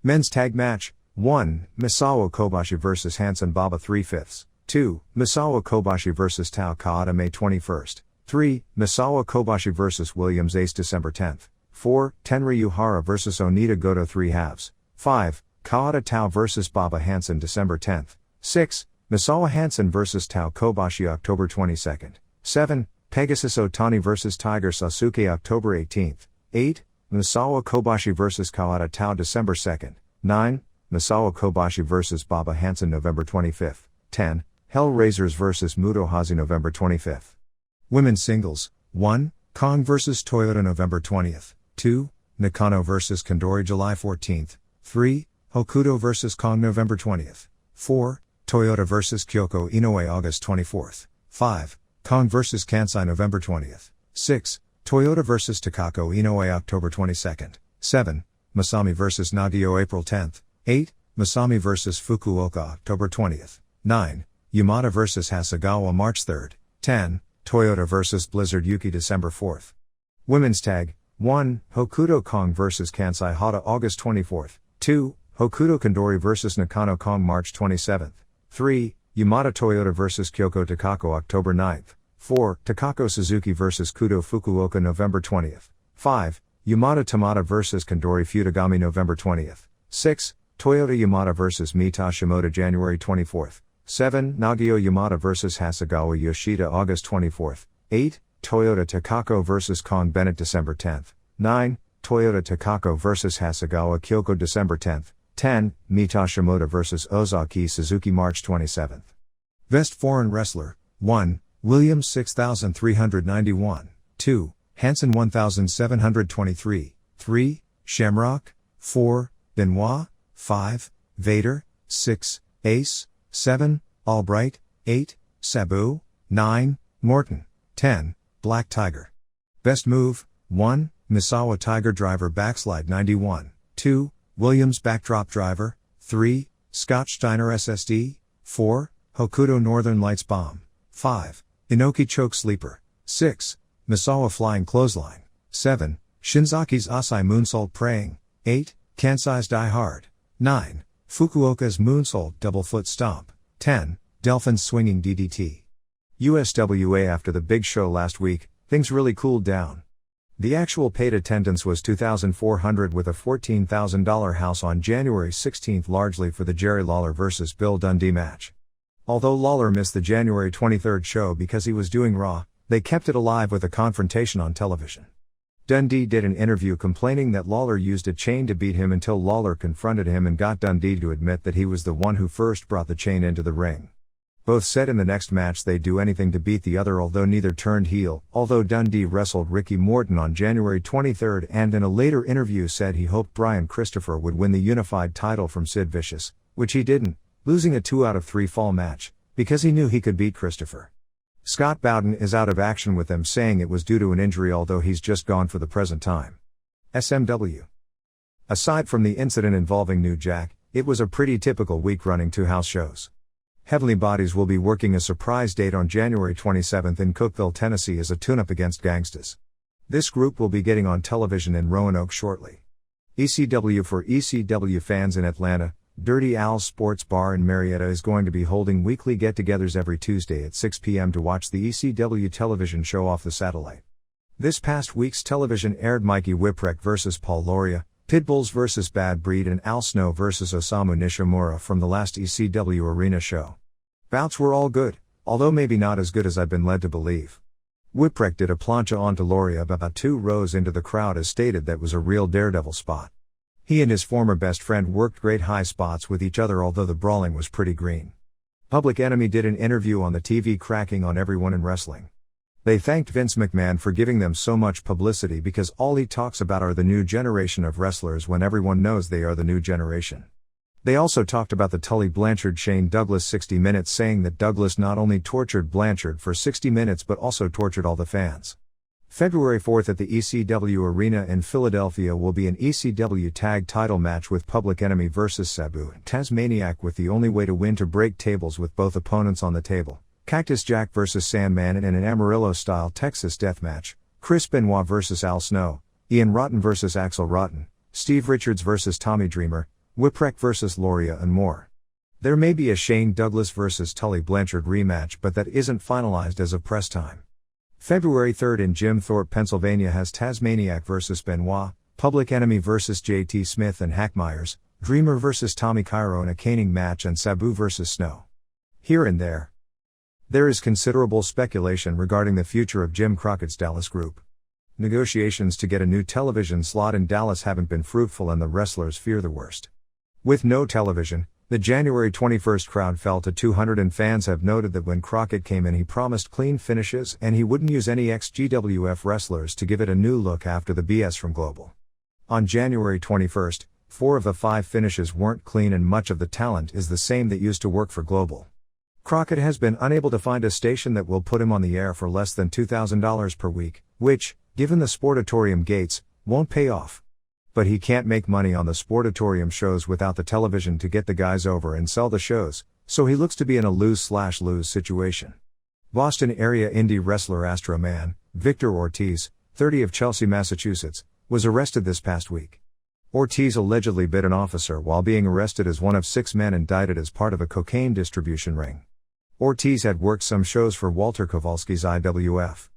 Men's Tag Match, 1. Misawa Kobashi vs Hansen Baba 3/5, 2. Misawa Kobashi vs Tao Kawada May 21st, 3. Misawa Kobashi vs Williams Ace December 10th, 4. Tenryu Hara vs Onita Goto 3/2, 5. Kawada Tao vs Baba Hansen December 10th, 6. Misawa Hansen vs Tao Kobashi October 22nd, 7. Pegasus Otani vs Tiger Sasuke October 18th, 8. Misawa Kobashi vs Kawada Tao December 2nd, 9. Misawa Kobashi vs Baba Hansen November 25th, 10. Hellraisers vs Muto Hazu November 25th. Women's Singles, 1. Kong vs Toyota November 20th, 2. Nakano vs Kandori July 14th, 3. Hokuto vs Kong November 20th, 4. Toyota vs Kyoko Inoue August 24th, 5. Kong vs Kansai November 20th, 6. Toyota vs Takako Inoue October 22nd, 7. Masami vs Nagio April 10th, 8. Masami vs Fukuoka October 20th, 9. Yamada vs Hasegawa March 3rd, 10. Toyota vs Blizzard Yuki December 4th. Women's Tag, 1. Hokuto Kong vs Kansai Hata August 24th, 2. Hokuto Kandori vs Nakano Kong March 27th, 3. Yamada Toyota vs Kyoko Takako October 9th, 4. Takako Suzuki vs Kudo Fukuoka November 20th, 5. Yamada Tamada vs Kandori Futagami November 20th, 6. Toyota Yamada vs Mita Shimoda January 24th, 7. Nagio Yamada vs Hasegawa Yoshida August 24th, 8. Toyota Takako vs Kong Bennett December 10th, 9. Toyota Takako vs Hasegawa Kyoko December 10th, 10. Mita Shimoda vs Ozaki Suzuki March 27th. Best Foreign Wrestler, 1. Williams 6391, 2. Hansen 1723, 3. Shamrock, 4. Benoit, 5. Vader, 6. Ace, 7. Albright, 8. Sabu, 9. Morton, 10. Black Tiger. Best Move, 1. Misawa Tiger Driver Backslide 91, 2. Williams Backdrop Driver, 3. Scott Steiner SSD, 4. Hokuto Northern Lights Bomb, 5. Inoki Choke Sleeper, 6. Misawa Flying Clothesline, 7. Shinzaki's Asai Moonsault Praying, 8. Kansai's Die Hard, 9. Fukuoka's Moonsault Double Foot Stomp, 10. Delphin's Swinging DDT. USWA. After the big show last week, things really cooled down. The actual paid attendance was 2,400 with a $14,000 house on January 16 largely for the Jerry Lawler vs. Bill Dundee match. Although Lawler missed the January 23 show because he was doing Raw, they kept it alive with a confrontation on television. Dundee did an interview complaining that Lawler used a chain to beat him until Lawler confronted him and got Dundee to admit that he was the one who first brought the chain into the ring. Both said in the next match they'd do anything to beat the other, although neither turned heel. Although Dundee wrestled Ricky Morton on January 23 and in a later interview said he hoped Brian Christopher would win the unified title from Sid Vicious, which he didn't, losing a 2 out of 3 fall match, because he knew he could beat Christopher. Scott Bowden is out of action with them, saying it was due to an injury, although he's just gone for the present time. SMW. Aside from the incident involving New Jack, it was a pretty typical week running 2 house shows. Heavenly Bodies will be working a surprise date on January 27th in Cookeville, Tennessee as a tune-up against Gangstas. This group will be getting on television in Roanoke shortly. ECW. For ECW fans in Atlanta, Dirty Al's Sports Bar in Marietta is going to be holding weekly get-togethers every Tuesday at 6 p.m. to watch the ECW television show off the satellite. This past week's television aired Mikey Whipwreck vs. Paul Loria, Pitbulls vs. Bad Breed, and Al Snow vs. Osamu Nishimura from the last ECW arena show. Bouts were all good, although maybe not as good as I've been led to believe. Whipwreck did a plancha onto Loria about 2 rows into the crowd, as stated that was a real daredevil spot. He and his former best friend worked great high spots with each other, although the brawling was pretty green. Public Enemy did an interview on the TV cracking on everyone in wrestling. They thanked Vince McMahon for giving them so much publicity because all he talks about are the new generation of wrestlers when everyone knows they are the new generation. They also talked about the Tully Blanchard Shane Douglas 60 Minutes, saying that Douglas not only tortured Blanchard for 60 minutes but also tortured all the fans. February 4th at the ECW Arena in Philadelphia will be an ECW tag title match with Public Enemy vs. Sabu and Tasmaniac, with the only way to win to break tables with both opponents on the table. Cactus Jack vs. Sandman in an Amarillo-style Texas death match, Chris Benoit vs. Al Snow, Ian Rotten vs. Axel Rotten, Steve Richards vs. Tommy Dreamer, Whipwreck vs. Loria, and more. There may be a Shane Douglas vs. Tully Blanchard rematch, but that isn't finalized as of press time. February 3rd in Jim Thorpe, Pennsylvania has Tasmaniac vs. Benoit, Public Enemy vs. JT Smith and Hack Myers, Dreamer vs. Tommy Cairo in a caning match, and Sabu vs. Snow. Here and there is considerable speculation regarding the future of Jim Crockett's Dallas group. Negotiations to get a new television slot in Dallas haven't been fruitful, and the wrestlers fear the worst. With no television, the January 21st crowd fell to 200, and fans have noted that when Crockett came in he promised clean finishes and he wouldn't use any ex-GWF wrestlers to give it a new look after the BS from Global. On January 21st, 4 of the 5 finishes weren't clean, and much of the talent is the same that used to work for Global. Crockett has been unable to find a station that will put him on the air for less than $2,000 per week, which, given the Sportatorium gates, won't pay off. But he can't make money on the Sportatorium shows without the television to get the guys over and sell the shows, so he looks to be in a lose/lose situation. Boston area indie wrestler Astro Man, Victor Ortiz, 30 of Chelsea, Massachusetts, was arrested this past week. Ortiz allegedly bit an officer while being arrested as one of 6 men indicted as part of a cocaine distribution ring. Ortiz had worked some shows for Walter Kowalski's IWF.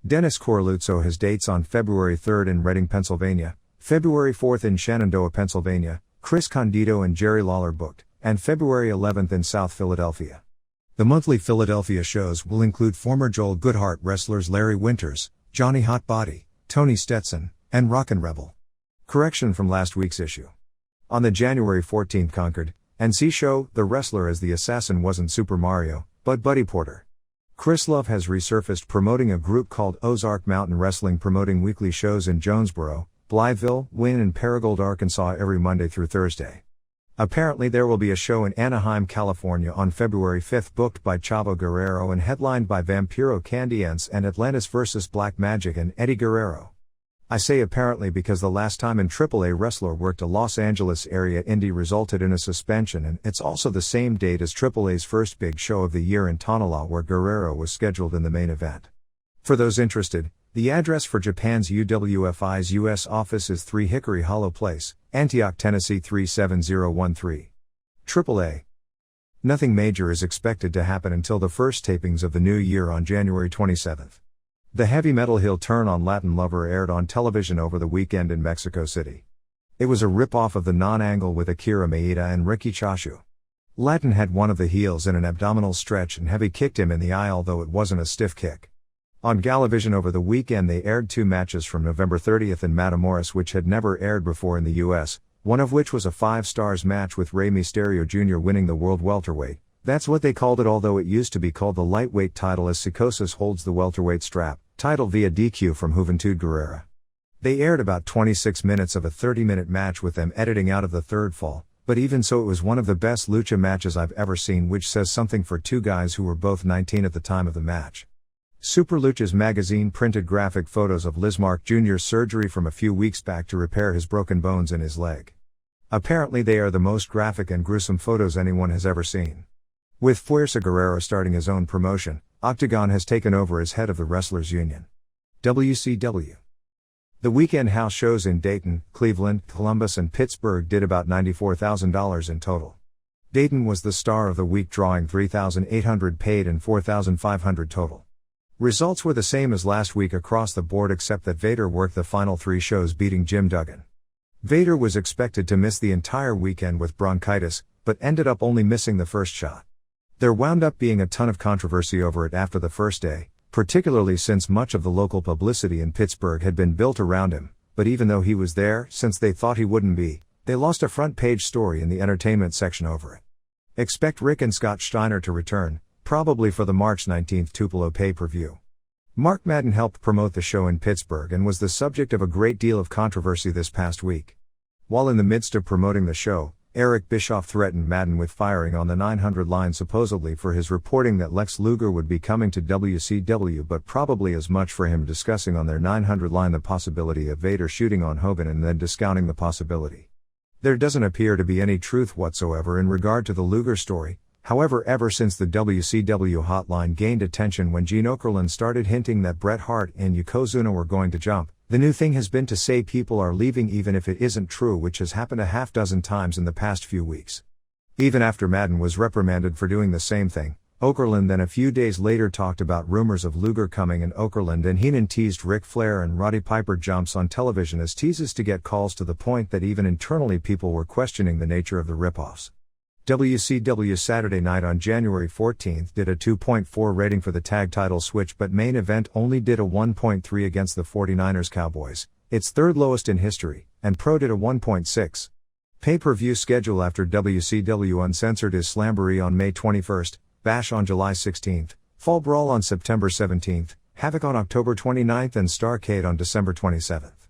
Dennis Corluzzo has dates on February 3rd in Reading, Pennsylvania, February 4th in Shenandoah, Pennsylvania, Chris Condito and Jerry Lawler booked, and February 11th in South Philadelphia. The monthly Philadelphia shows will include former Joel Goodhart wrestlers Larry Winters, Johnny Hot Body, Tony Stetson, and Rockin' Rebel. Correction from last week's issue. On the January 14th Concord, NC show, the wrestler as the assassin wasn't Super Mario, but Buddy Porter. Chris Love has resurfaced promoting a group called Ozark Mountain Wrestling, promoting weekly shows in Jonesboro, Blytheville, Wynne and Paragould, Arkansas every Monday through Thursday. Apparently there will be a show in Anaheim, California on February 5th booked by Chavo Guerrero and headlined by Vampiro Candiense and Atlantis vs. Black Magic and Eddie Guerrero. I say apparently because the last time an AAA wrestler worked a Los Angeles area indie resulted in a suspension, and it's also the same date as AAA's first big show of the year in Tonalá, where Guerrero was scheduled in the main event. For those interested, the address for Japan's UWFI's U.S. office is 3 Hickory Hollow Place, Antioch, Tennessee 37013. AAA. Nothing major is expected to happen until the first tapings of the new year on January 27th. The heavy metal heel turn on Latin Lover aired on television over the weekend in Mexico City. It was a rip-off of the non-angle with Akira Maeda and Ricky Chashu. Latin had one of the heels in an abdominal stretch and Heavy kicked him in the eye, although it wasn't a stiff kick. On Galavision over the weekend they aired 2 matches from November 30th in Matamoros which had never aired before in the US, one of which was a 5 stars match with Rey Mysterio Jr. winning the World Welterweight. That's what they called it, although it used to be called the lightweight title, as Psicosis holds the welterweight strap, title via DQ from Juventud Guerrera. They aired about 26 minutes of a 30-minute match with them editing out of the third fall, but even so it was one of the best lucha matches I've ever seen, which says something for 2 guys who were both 19 at the time of the match. Super Luchas magazine printed graphic photos of Lizmark Jr.'s surgery from a few weeks back to repair his broken bones in his leg. Apparently they are the most graphic and gruesome photos anyone has ever seen. With Fuerza Guerrero starting his own promotion, Octagon has taken over as head of the Wrestlers Union. WCW. The weekend house shows in Dayton, Cleveland, Columbus and Pittsburgh did about $94,000 in total. Dayton was the star of the week, drawing 3,800 paid and 4,500 total. Results were the same as last week across the board, except that Vader worked the final 3 shows, beating Jim Duggan. Vader was expected to miss the entire weekend with bronchitis, but ended up only missing the first shot. There wound up being a ton of controversy over it after the first day, particularly since much of the local publicity in Pittsburgh had been built around him, but even though he was there, since they thought he wouldn't be, they lost a front-page story in the entertainment section over it. Expect Rick and Scott Steiner to return, probably for the March 19th Tupelo pay-per-view. Mark Madden helped promote the show in Pittsburgh and was the subject of a great deal of controversy this past week. While in the midst of promoting the show, Eric Bischoff threatened Madden with firing on the 900 line, supposedly for his reporting that Lex Luger would be coming to WCW, but probably as much for him discussing on their 900 line the possibility of Vader shooting on Hogan and then discounting the possibility. There doesn't appear to be any truth whatsoever in regard to the Luger story. However, ever since the WCW hotline gained attention when Gene Okerlund started hinting that Bret Hart and Yokozuna were going to jump, the new thing has been to say people are leaving even if it isn't true, which has happened a half dozen times in the past few weeks. Even after Madden was reprimanded for doing the same thing, Okerlund then a few days later talked about rumors of Luger coming, and Okerlund and Heenan teased Ric Flair and Roddy Piper jumps on television as teases to get calls, to the point that even internally people were questioning the nature of the ripoffs. WCW Saturday Night on January 14th did a 2.4 rating for the tag title switch, but Main Event only did a 1.3 against the 49ers Cowboys, its third lowest in history, and Pro did a 1.6. Pay-per-view schedule after WCW Uncensored is Slamboree on May 21st, Bash on July 16th, Fall Brawl on September 17th, Havoc on October 29th and Starrcade on December 27th.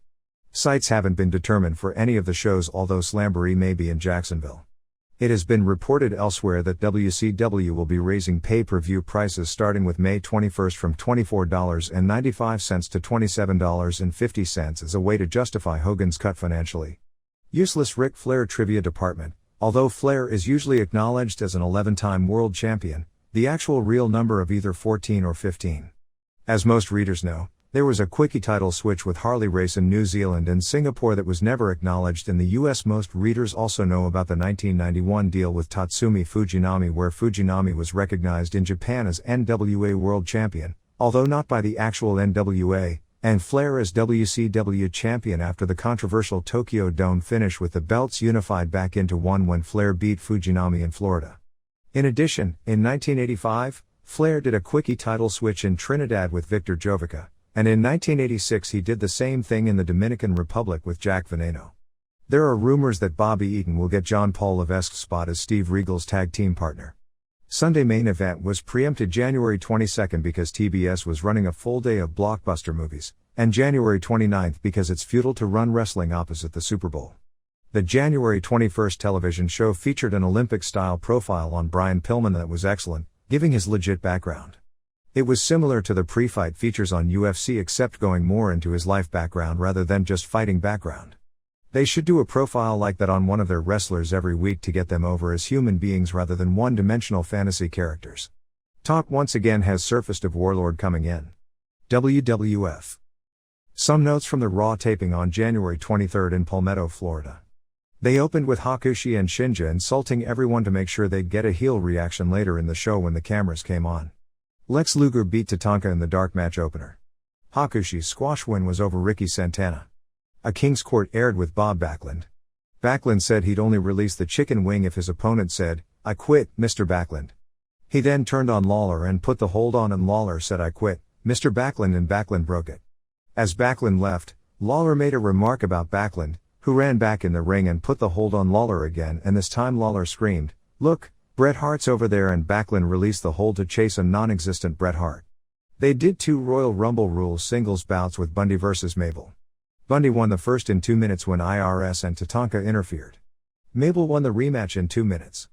Sites haven't been determined for any of the shows, although Slamboree may be in Jacksonville. It has been reported elsewhere that WCW will be raising pay-per-view prices starting with May 21st from $24.95 to $27.50 as a way to justify Hogan's cut financially. Useless Ric Flair Trivia Department. Although Flair is usually acknowledged as an 11-time world champion, the actual real number of either 14 or 15. As most readers know, there was a quickie title switch with Harley Race in New Zealand and Singapore that was never acknowledged in the US. Most readers also know about the 1991 deal with Tatsumi Fujinami, where Fujinami was recognized in Japan as NWA World Champion, although not by the actual NWA, and Flair as WCW Champion after the controversial Tokyo Dome finish with the belts unified back into one when Flair beat Fujinami in Florida. In addition, in 1985, Flair did a quickie title switch in Trinidad with Victor Jovica, and in 1986 he did the same thing in the Dominican Republic with Jack Veneno. There are rumors that Bobby Eaton will get John Paul Levesque's spot as Steve Regal's tag team partner. Sunday Main Event was preempted January 22nd because TBS was running a full day of blockbuster movies, and January 29th because it's futile to run wrestling opposite the Super Bowl. The January 21st television show featured an Olympic-style profile on Brian Pillman that was excellent, giving his legit background. It was similar to the pre-fight features on UFC, except going more into his life background rather than just fighting background. They should do a profile like that on one of their wrestlers every week to get them over as human beings rather than one-dimensional fantasy characters. Talk once again has surfaced of Warlord coming in. WWF. Some notes from the Raw taping on January 23rd in Palmetto, Florida. They opened with Hakushi and Shinja insulting everyone to make sure they'd get a heel reaction later in the show when the cameras came on. Lex Luger beat Tatanka in the dark match opener. Hakushi's squash win was over Ricky Santana. A King's Court aired with Bob Backlund. Backlund said he'd only release the chicken wing if his opponent said, "I quit, Mr. Backlund." He then turned on Lawler and put the hold on, and Lawler said, "I quit, Mr. Backlund," and Backlund broke it. As Backlund left, Lawler made a remark about Backlund, who ran back in the ring and put the hold on Lawler again, and this time Lawler screamed, "Look, Bret Hart's over there," and Backlund released the hold to chase a non-existent Bret Hart. They did 2 Royal Rumble rules singles bouts with Bundy vs. Mabel. Bundy won the first in 2 minutes when IRS and Tatanka interfered. Mabel won the rematch in 2 minutes.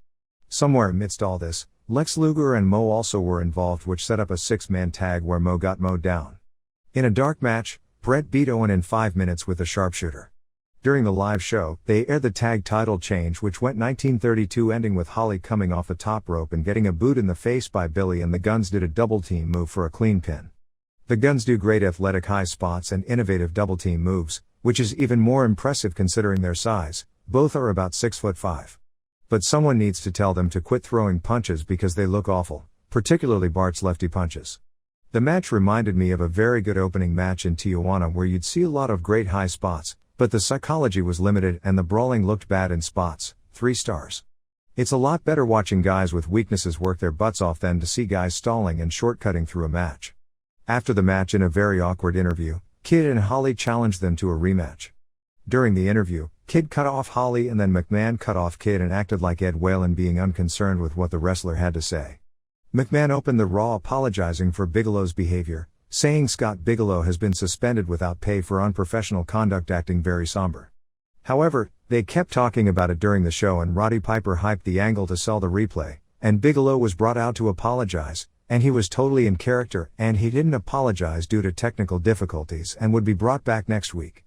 Somewhere amidst all this, Lex Luger and Mo also were involved, which set up a 6-man tag where Mo got mowed down. In a dark match, Bret beat Owen in 5 minutes with a sharpshooter. During the live show, they aired the tag title change, which went 1932, ending with Holly coming off the top rope and getting a boot in the face by Billy, and the Guns did a double team move for a clean pin. The Guns do great athletic high spots and innovative double team moves, which is even more impressive considering their size. Both are about 6'5". But someone needs to tell them to quit throwing punches because they look awful, particularly Bart's lefty punches. The match reminded me of a very good opening match in Tijuana where you'd see a lot of great high spots, but the psychology was limited and the brawling looked bad in spots. 3 stars. It's a lot better watching guys with weaknesses work their butts off than to see guys stalling and shortcutting through a match. After the match, in a very awkward interview, Kid and Holly challenged them to a rematch. During the interview, Kid cut off Holly and then McMahon cut off Kid and acted like Ed Whalen, being unconcerned with what the wrestler had to say. McMahon opened the Raw apologizing for Bigelow's behavior, saying Scott Bigelow has been suspended without pay for unprofessional conduct, acting very somber. However, they kept talking about it during the show and Roddy Piper hyped the angle to sell the replay, and Bigelow was brought out to apologize, and he was totally in character, and he didn't apologize due to technical difficulties and would be brought back next week.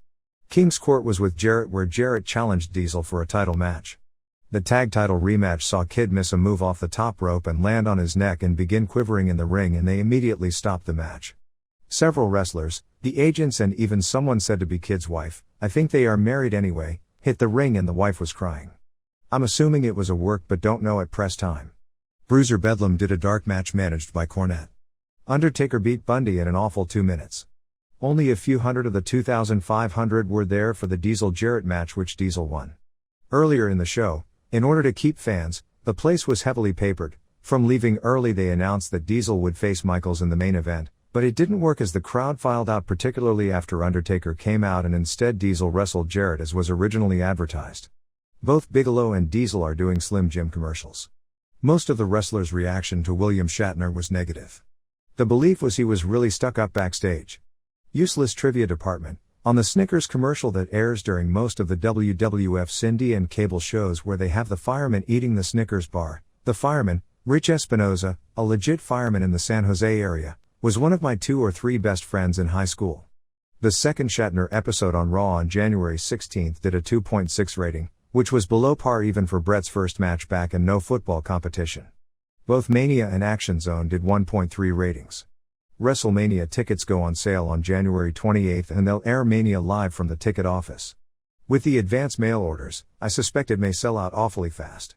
King's Court was with Jarrett, where Jarrett challenged Diesel for a title match. The tag title rematch saw Kid miss a move off the top rope and land on his neck and begin quivering in the ring, and they immediately stopped the match. Several wrestlers, the agents, and even someone said to be Kid's wife, I think they are married anyway, hit the ring and the wife was crying. I'm assuming it was a work but don't know at press time. Bruiser Bedlam did a dark match managed by Cornette. Undertaker beat Bundy in an awful 2 minutes. Only a few hundred of the 2,500 were there for the Diesel-Jarrett match, which Diesel won. Earlier in the show, in order to keep fans, the place was heavily papered. From leaving early, they announced that Diesel would face Michaels in the main event, but it didn't work as the crowd filed out, particularly after Undertaker came out, and instead Diesel wrestled Jarrett as was originally advertised. Both Bigelow and Diesel are doing Slim Jim commercials. Most of the wrestlers' reaction to William Shatner was negative. The belief was he was really stuck up backstage. Useless trivia department. On the Snickers commercial that airs during most of the WWF Cindy and cable shows where they have the fireman eating the Snickers bar, the fireman, Rich Espinoza, a legit fireman in the San Jose area, was one of my 2 or 3 best friends in high school. The second Shatner episode on Raw on January 16 did a 2.6 rating, which was below par even for Bret's first match back and no football competition. Both Mania and Action Zone did 1.3 ratings. WrestleMania tickets go on sale on January 28 and they'll air Mania live from the ticket office. With the advance mail orders, I suspect it may sell out awfully fast.